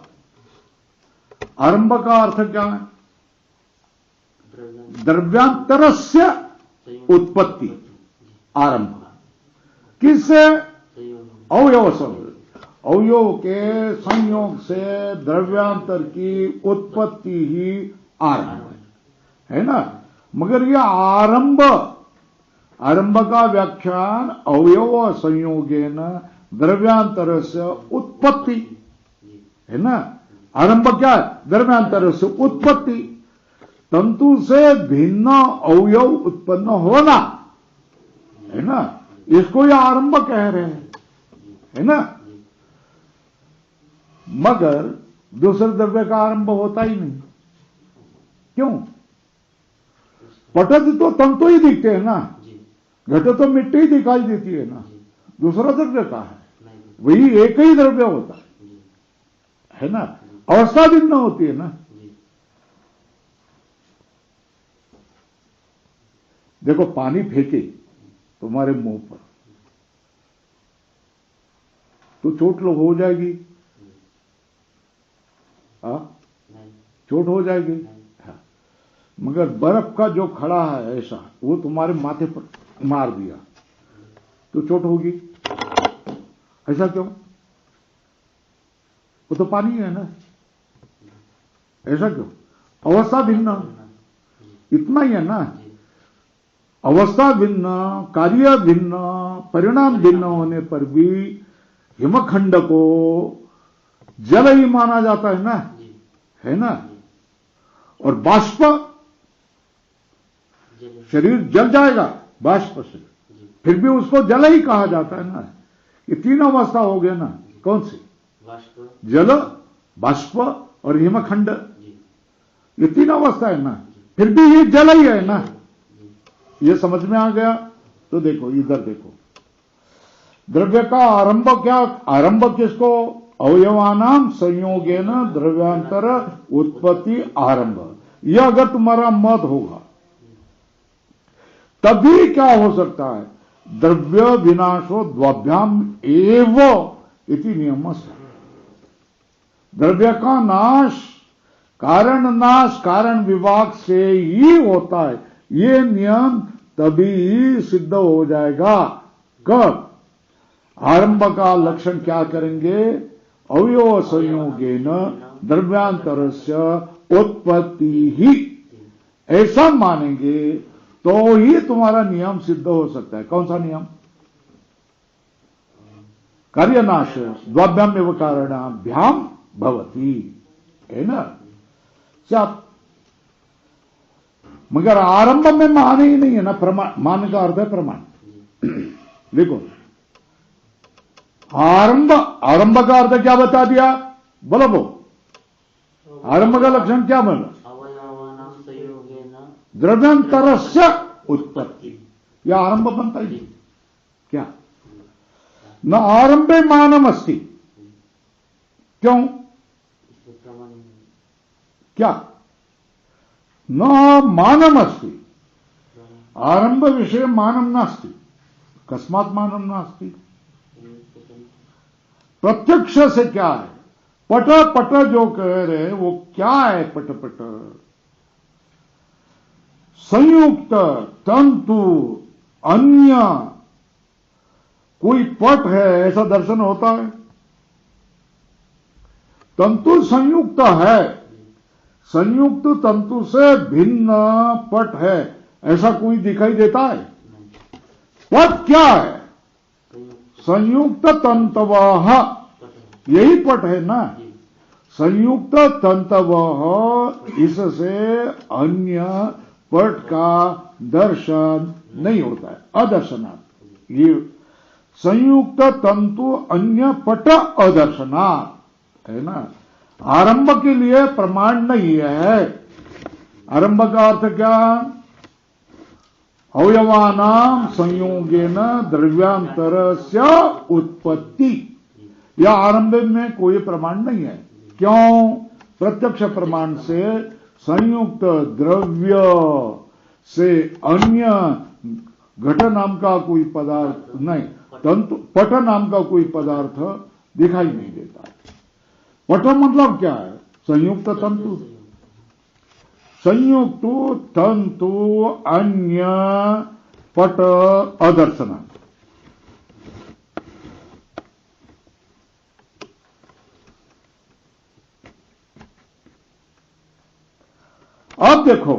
आरंभ का अर्थ क्या है? द्रव्यांतरस्य उत्पत्ति आरंभ। किससे? अवयव से। अवयव के संयोग से द्रव्यांतर की उत्पत्ति ही आरंभ है ना। मगर यह आरंभ, आरंभ का व्याख्यान अवयव संयोगेन द्रव्यांतर से उत्पत्ति है ना। आरंभ क्या है? द्रव्यांतर से उत्पत्ति, तंतु से भिन्न अवयव उत्पन्न होना है ना, इसको ये आरंभ कह रहे हैं, है ना। मगर दूसरे द्रव्य का आरंभ होता ही नहीं। क्यों? पटत तो तंतु ही दिखते हैं ना, जी घट तो मिट्टी ही दिखाई देती है ना, जी दूसरा द्रव्य का है, नहीं वही एक ही द्रव्य होता जी है ना, अवस्था भिन्न होती है ना। जी देखो पानी फेंके तुम्हारे मुंह पर तो चोट लो हो जाएगी, हाँ नहीं चोट हो जाएगी। नहीं हाँ। मगर बर्फ का जो खड़ा है ऐसा वो तुम्हारे माथे पर मार दिया तो चोट होगी। ऐसा क्यों? वो तो पानी है ना। ऐसा क्यों? अवस्था भिन्न, इतना ही है ना। जी अवस्था भिन्न, कार्य भिन्न, परिणाम भिन्न होने पर भी हिमखंड को जल ही माना जाता है ना, जी है ना। जी और बाष्प, जल शरीर जल जाएगा बाष्प से, जी फिर भी उसको जल ही कहा जाता है ना। ये तीन अवस्था हो गया ना। कौन सी? वाष्प जल, बाष्प और हिमखंड, जी ये तीन अवस्था है ना, फिर भी ये जल ही है ना। जी ये समझ में आ गया? तो देखो इधर देखो, द्रव्य का आरंभ क्या? आरंभ किसको? अवयवानाम संयोगेन द्रव्यांतर उत्पत्ति आरंभ। यह अगर तुम्हारा मत होगा तभी क्या हो सकता है? द्रव्य विनाशो द्वाभ्याम एव इति नियमस्य। द्रव्य का नाश कारण विभाग से ही होता है। ये नियम तभी सिद्ध हो जाएगा। कब? आरंभ का लक्षण क्या करेंगे? अवयव संयोगेन द्रव्यांतरस्य उत्पत्ति ही, ऐसा मानेंगे तो ही तुम्हारा नियम सिद्ध हो सकता है। कौन सा नियम? कार्यनाश द्वाभ्याम एवं कारणाभ्याम भवति, है ना। सब मगर आरंभ में मान ही नहीं है ना। प्रमाण, मान का अर्थ है प्रमाण। देखो आरंभ का अर्थ क्या बता दिया? बोलो वो आरंभ का लक्षण क्या बोला? अवयवानां संयोगेन द्रव्यांतरस्य उत्पत्ति। यह आरंभ बनता ही नहीं। क्या? न आरंभे मानम अस्ति। क्यों? इसमें प्रमाण नहीं। क्या? न मानम अस्ति। आरंभ विषय मानम नास्ति। कस्मात् मानम नास्ति? प्रत्यक्ष से क्या है? पट पट जो कह रहे हैं वो क्या है? पट पट संयुक्त तंतु अन्य कोई पट है ऐसा दर्शन होता है? तंतु संयुक्त है, संयुक्त तंतु से भिन्न पट है ऐसा कोई दिखाई देता है? पट क्या है? संयुक्त तंतवः, यही पट है ना। संयुक्त तंतवः, इससे अन्य पट का दर्शन नहीं होता है, अदर्शनात्। ये संयुक्त तंतु अन्य पट अदर्शनात् है ना। आरंभ के लिए प्रमाण नहीं है। आरंभ का अर्थ क्या? अवयवानां संयोगेन द्रव्यांतरस्य उत्पत्ति। यह आरंभ में कोई प्रमाण नहीं है। क्यों? प्रत्यक्ष प्रमाण से संयुक्त द्रव्य से अन्य घट नाम का कोई पदार्थ नहीं, तंतु पट नाम का कोई पदार्थ दिखाई नहीं देता। पट मतलब क्या है? संयुक्त तंतु। संयुक्त तंतु अन्य पट अदर्शन। अब देखो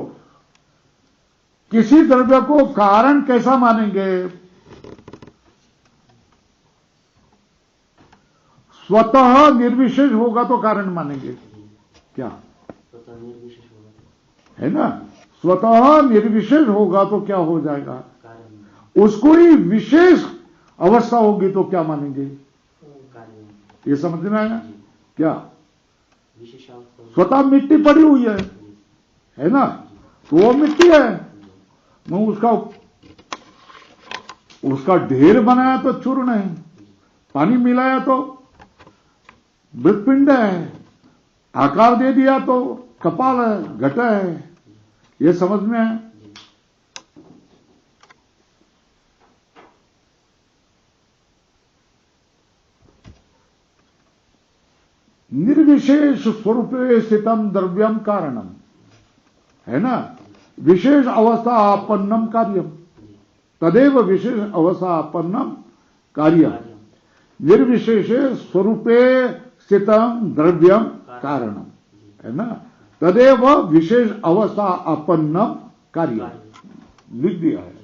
किसी द्रव्य को कारण कैसा मानेंगे? स्वतः निर्विशेष होगा तो कारण मानेंगे। क्या स्वतः निर्विशेष होगा है ना? स्वतः निर्विशेष होगा तो क्या हो जाएगा? कार्य उसको ही विशेष अवस्था होगी तो क्या मानेंगे? कार्य ये समझ में आया? क्या? विशेष अवस्था। स्वतः मिट्टी पड़ी हुई है ना? तो वो मिट्टी है। मैं उसका ढेर बनाया तो चूर्ण है, पानी मिलाया तो मृतपिंड है, आकार दे दिया तो कपाल है, घट है। ये समझ में है? निर्विशेष स्वरूपे स्थितम द्रव्यम कारणम, है ना? विशेष अवस्था आपन्नम कार्यम, तदेव विशेष अवस्था आपन्नम कार्यम। निर्विशेष स्वरूपे स्थितम द्रव्यम कारणम, है ना? तदेव विशेष अवस्था आपन्नम कार्यम, लिख दिया है।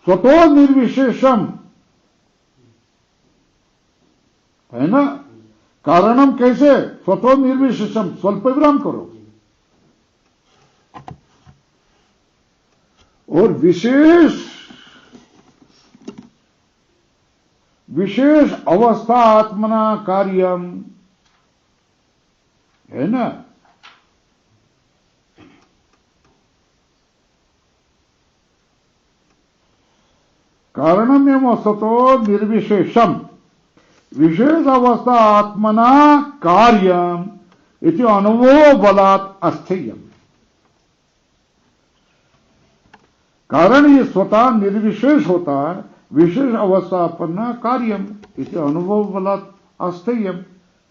स्वतो निर्विशेषम, है ना? कारणम कैसे? स्वतो निर्विशेषम, स्वल्प विराम करो। और विशेष अवस्था आत्मना कार्यम, है ना? कारणमेव स्वतो निर्विशेषम विशेष अवस्था आत्मना कार्यम इति अनुभव बलात् अस्थेयम। कारण ये स्वतः निर्विशेष होता है, विशेष अवस्था अपना कार्यम इति अनुभव बलात् अस्थेयम।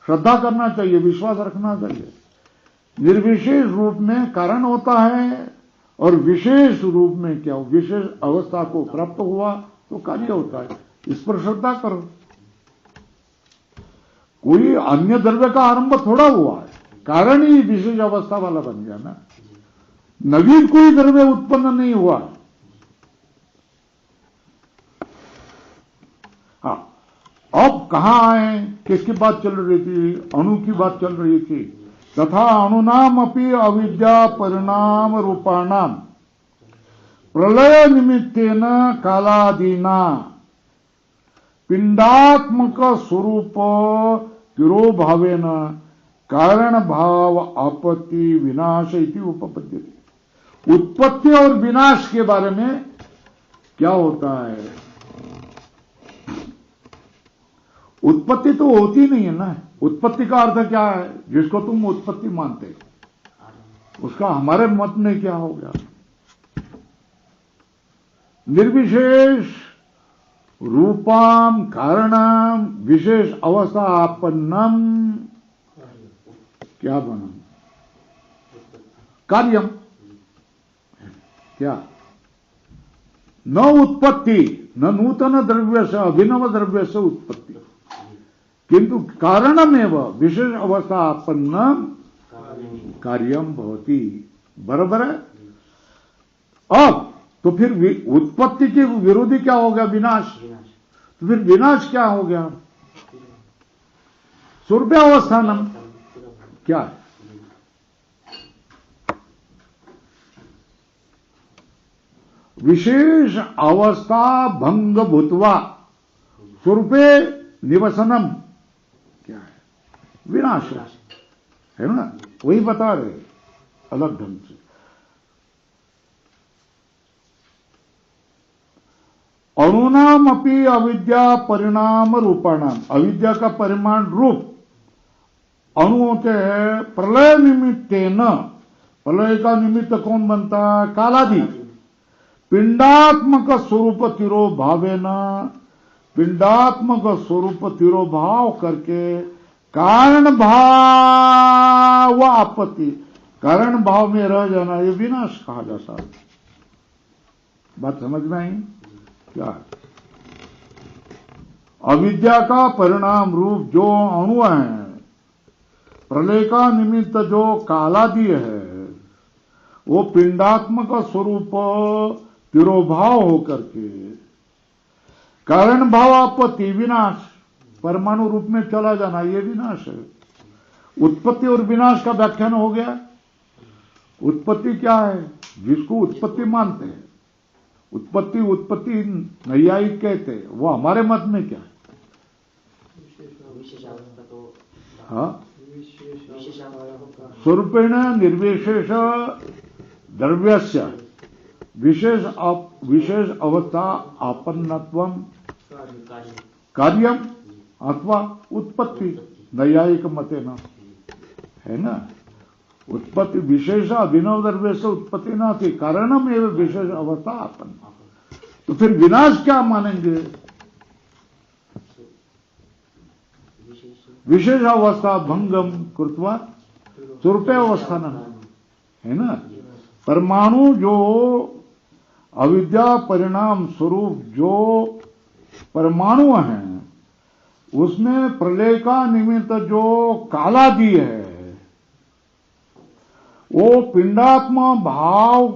श्रद्धा करना चाहिए, विश्वास रखना चाहिए। निर्विशेष रूप में कारण होता है और विशेष रूप में क्या हो, विशेष अवस्था को प्राप्त हुआ तो कार्य होता है। इस पर श्रद्धा करो। कोई अन्य द्रव्य का आरंभ थोड़ा हुआ है, कारण ही विशेष अवस्था वाला बन गया ना। नवीन कोई द्रव्य उत्पन्न नहीं हुआ। हाँ, अब कहां आए? किसकी बात चल रही थी? अणु की बात चल रही थी। तथा अणुनाम अपि अविद्या परिणाम रूपाणाम प्रलय निमित्तेन कालादीना पिंडात्मक स्वरूप तिरोभावेन कारण भाव आपत्ति विनाश इति उपपद्यते। उत्पत्ति और विनाश के बारे में क्या होता है? उत्पत्ति तो होती नहीं है ना। उत्पत्ति का अर्थ क्या है? जिसको तुम उत्पत्ति मानते हो, उसका हमारे मत में क्या हो गया? निर्विशेष रूपाम कारणम विशेष अवस्था आपन्नम क्या बना? कार्यम। क्या? न उत्पत्ति, न नूतन द्रव्य से अभिनव द्रव्य से उत्पत्ति, किंतु कारणमेव विशेष अवस्था आपन्नम कार्यम भवति। बराबर है? अब तो फिर उत्पत्ति के विरोधी क्या हो गया? विनाश। तो फिर विनाश क्या हो गया? स्वरूपावस्थानम। क्या है? विशेष अवस्था भंग भूतवा स्वरूपे निवसनम। क्या है? विनाश है ना। वही बता रहे अलग ढंग से। अणुनाम अपि अविद्या परिणाम रूपाणाम, अविद्या का परिमाण रूप अणु होते हैं। प्रलय निमित्तेन, प्रलय का निमित्त कौन बनता है? कालादि। पिंडात्मक स्वरूप तिरोभावेन, पिंडात्मक स्वरूप तिरोभाव करके कारण भाव आपत्ति, कारण भाव में रह जाना, ये विनाश कहा जाता है। बात समझ में आई? क्या? अविद्या का परिणाम रूप जो अणु है, प्रलय का निमित्त जो कालादि है, वो पिंडात्मक स्वरूप तिरोभाव होकर के कारण भाव आपत्ति विनाश, परमाणु रूप में चला जाना, ये विनाश है। उत्पत्ति और विनाश का व्याख्यान हो गया। उत्पत्ति क्या है? जिसको उत्पत्ति मानते हैं, उत्पत्ति नैयायिक कहते हैं, वो हमारे मत में क्या है? विशेष अवस्था तो हाँ, विशेषावतार स्वरूपेण निर्विशेष द्रव्यस्य विशेष अवस्था आपन्नत्वम कार्य कार्यम अथवा उत्पत्ति नैयायिक मतेन, है ना। उत्पत्ति विशेष अभिनव द्रव्य से उत्पत्ति ना थी, कारणम एवं विशेष अवस्था आपन्न। तो फिर विनाश क्या मानेंगे? विशेष अवस्था भंगम कृत्वा स्वरूप अवस्थान, है ना। परमाणु जो अविद्या परिणाम स्वरूप जो परमाणु है, उसमें प्रलय का निमित्त जो कालादि है, वो पिंडात्मा भाव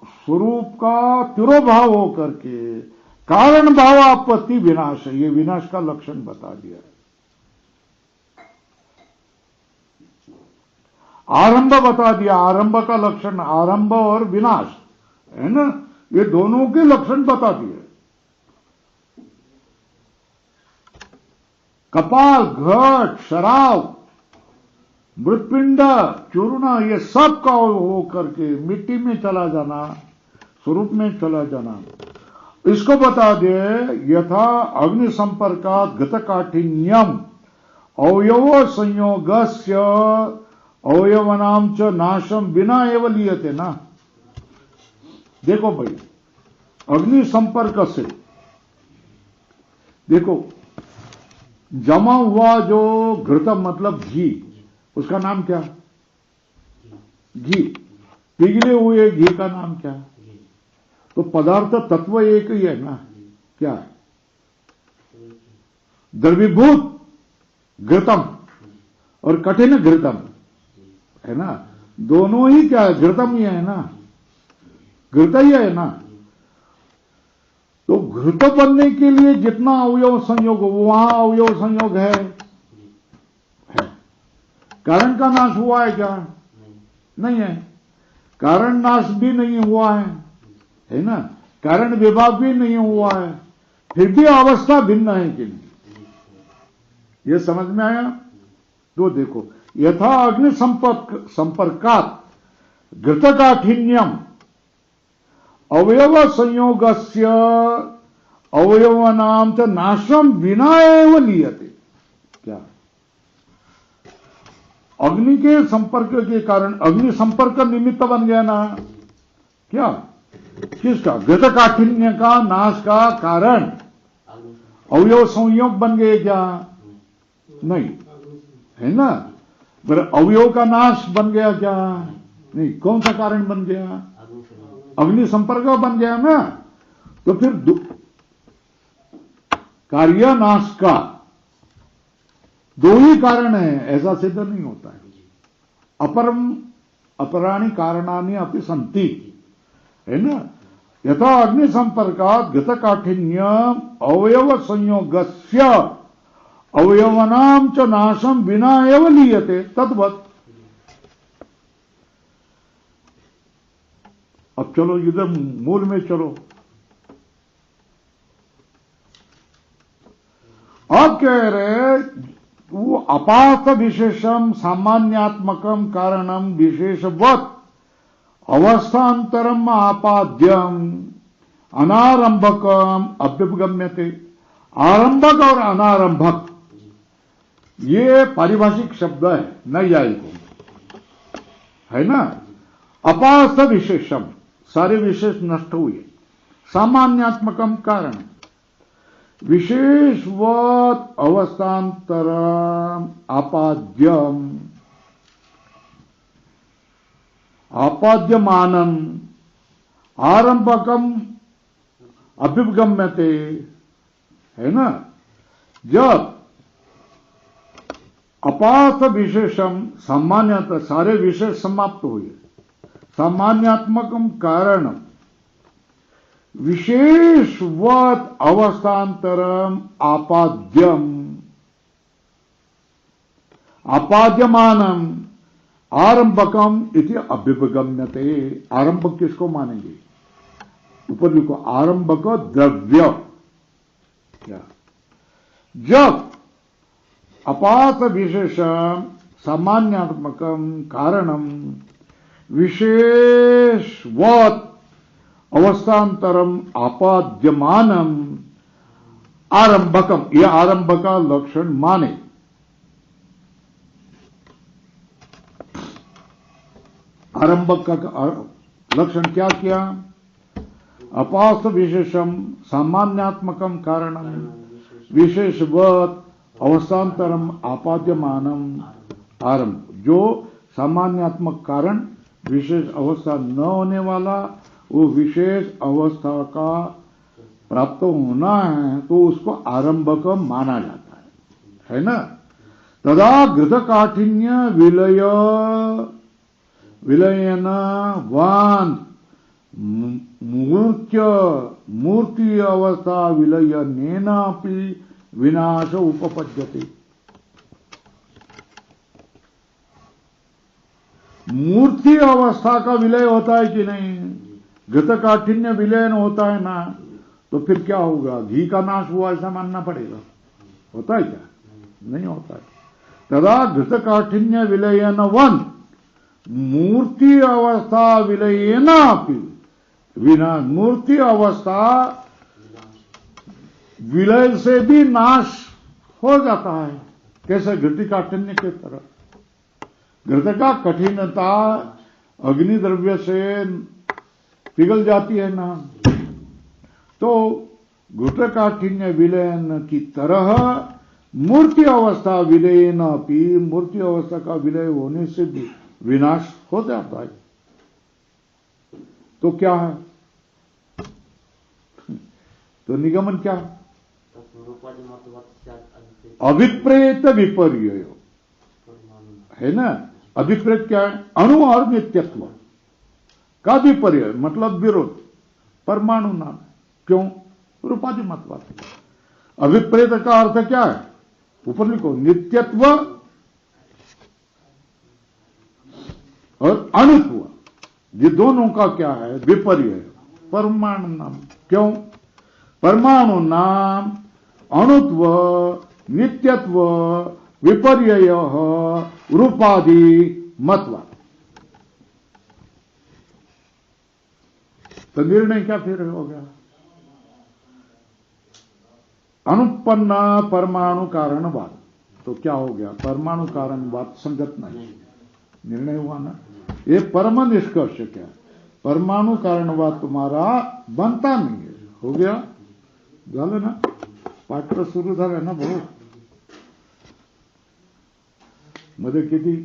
स्वरूप का तिरोभाव होकर के कारण भाव आपत्ति विनाश है। ये विनाश का लक्षण बता दिया है। आरंभ बता दिया, आरंभ का लक्षण, आरंभ और विनाश, है ना, ये दोनों के लक्षण बता दिए। कपाल, घट, शराब, मृतपिंड, चूर्ण, ये सब का हो करके मिट्टी में चला जाना, स्वरूप में चला जाना, इसको बता दे। यथा अग्नि संपर्कात् गत काठिन्यम अवयव संयोगस्य अवयवनाम च नाशम बिना एवं लियते ना। देखो भाई, अग्नि संपर्क से देखो जमा हुआ जो घृत मतलब घी, उसका नाम क्या? घी। पिघले हुए घी का नाम क्या? तो पदार्थ तत्व एक ही है ना, क्या है? द्रवीभूत घृतम और कठिन घृतम, है ना। दोनों ही क्या है? घृतम ही है ना, घृत ही है ना। तो घृत बनने के लिए जितना अवयव संयोग हो, वहां अवयव संयोग है। कारण का नाश हुआ है क्या? नहीं है। कारण नाश भी नहीं हुआ है ना। कारण विभाग भी नहीं हुआ है, फिर भी अवस्था भिन्न है कि नहीं, ये समझ में आया? तो देखो, यथा अग्नि संपर्कात् घृतकाठिन्यम अवयव संयोगस्य अवयवानां च नाशम विना एव लीयते। क्या? अग्नि के संपर्क के कारण अग्नि संपर्क निमित्त बन गया ना, क्या? किसका? घृतकाठिन्य का नाश का कारण अवयव संयोग बन गए क्या? नहीं, है ना। पर अवयव का नाश बन गया क्या? नहीं। कौन सा कारण बन गया? अग्नि संपर्क बन गया ना। तो फिर कार्य नाश का दो ही कारण है, ऐसा सिद्ध नहीं होता है। अपराणी कारणानि अपि सन्ति, है ना। यथा अग्नि संपर्कात् घृतकाठिन्य अवयव संयोगस्य अवयवनां च नाशम विना एव लीयते तद्वत्। अब चलो इधर मूल में चलो। अब कह रहे वो अपार्थ विशेषम सामान्यात्मकम कारणम विशेषवत अवस्थान्तरम आपाद्यम अनारंभकम अभ्युपगम्यते। आरंभक और अनारंभक ये पारिभाषिक शब्द है नैयायिकों, है ना। अपार्थ विशेषम, सारे विशेष नष्ट हुए। सामान्यात्मकम कारण, विशेषवत अवस्थान्तरम आपाद्यम आपाद्यमानम आरंभकम अभ्युपगम्यते, है ना। जब अपार्थ विशेषम सामान्यतः, सारे विशेष समाप्त हुए, सामान्यात्मकम कारण विशेषवत अवस्थान्तरम आपाद्यम आपाद्यमानम आरंभकम इति अभ्युपगम्यते। आरंभक किसको मानेंगे? ऊपर लिखो, आरंभक द्रव्य। क्या? जब अपात विशेष सामान्यात्मकम कारणम विशेषवत अवस्थान्तरम आपाद्यमानम आरंभकम, यह आरंभ का लक्षण माने। आरंभक का लक्षण क्या किया? अपास विशेषम सामान्यात्मकम कारणम विशेषवत अवस्थान्तरम आपाद्यमानम आरंभ। जो सामान्यात्मक कारण विशेष अवस्था न होने वाला, वो विशेष अवस्था का प्राप्त होना है, तो उसको आरंभक माना जाता है ना। तदा घृत काठिन्य विलयन वान मूर्ति अवस्था विलयनेनापि विनाश उपपद्यते। मूर्ति अवस्था का विलय होता है कि नहीं? घृत काठिन्य विलयन होता है ना, तो फिर क्या होगा? घी का नाश हुआ ऐसा मानना पड़ेगा। होता है क्या? नहीं होता है। तदा घृत काठिन्य विलयन वन मूर्ति अवस्था विलयनापि विनाश, मूर्ति अवस्था विलय से भी नाश हो जाता है। कैसे? घृत काठिन्य के तरह। घृत का कठिनता अग्नि द्रव्य से पिघल जाती है ना, तो घृत काठिन्य विलयन की तरह मूर्ति अवस्था विलयन अपि, मूर्ति अवस्था का विलय होने से भी विनाश हो जाता है। तो क्या है? तो निगमन क्या है? अभिप्रेत विपर्य है ना। अभिप्रेत क्या है? अणु और नित्यत्व का विपर्य, मतलब विरोध। परमाणु नाम क्यों? रूपादि मतवाद। अभिप्रेत का अर्थ क्या है? ऊपर लिखो, नित्यत्व और अणुत्व, ये दोनों का क्या है? विपर्य। परमाणु नाम क्यों? परमाणु नाम अणुत्व नित्यत्व विपर्य रूपादि मतवाद। तो निर्णय क्या फिर हो गया? अनुपन्न परमाणु कारणवाद। तो क्या हो गया? परमाणु कारणवाद संगत नहीं, निर्णय हुआ ना। ये परम निष्कर्ष क्या? परमाणु कारणवाद तुम्हारा बनता नहीं है। हो गया? झालं ना? पाठ तर सुरू झालं ना भाऊ। मध्ये किती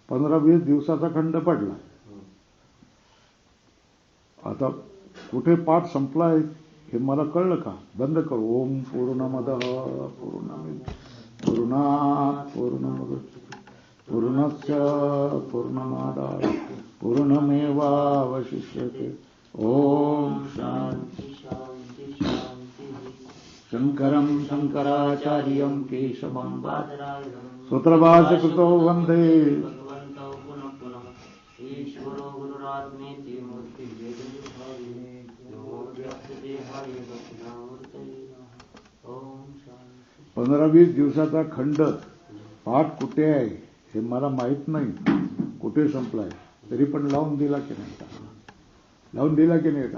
15-20 दिवसाचा खंड पडला। आता कुठे पाठ संपलाय हे मला कळलं का? बंद कर। ओम पूर्णमदः पूर्णात् पूर्णमुदच्यते पूर्णस्य पूर्णमादाय पूर्णमेवावशिष्यते। ओम शांति शांति शांति। शंकरं शंकराचार्यं केशवं बादरायणं सूत्रभाष्यकृतो वन्दे भगवन्तौ पुनः पुनः ईश्वरो गुरुरात्मेति मूर्तिभेदविभागिने व्योमव्याप्तदेहाय दक्षिणामूर्तये नमः। ओम शांति। 15-20 दिवसाचा खंड पाठ कुठे आहे हे मला माहित नाही, कुठे संपलाय, तरी पण लावून दिला की नाही? लावून दिला की नाही?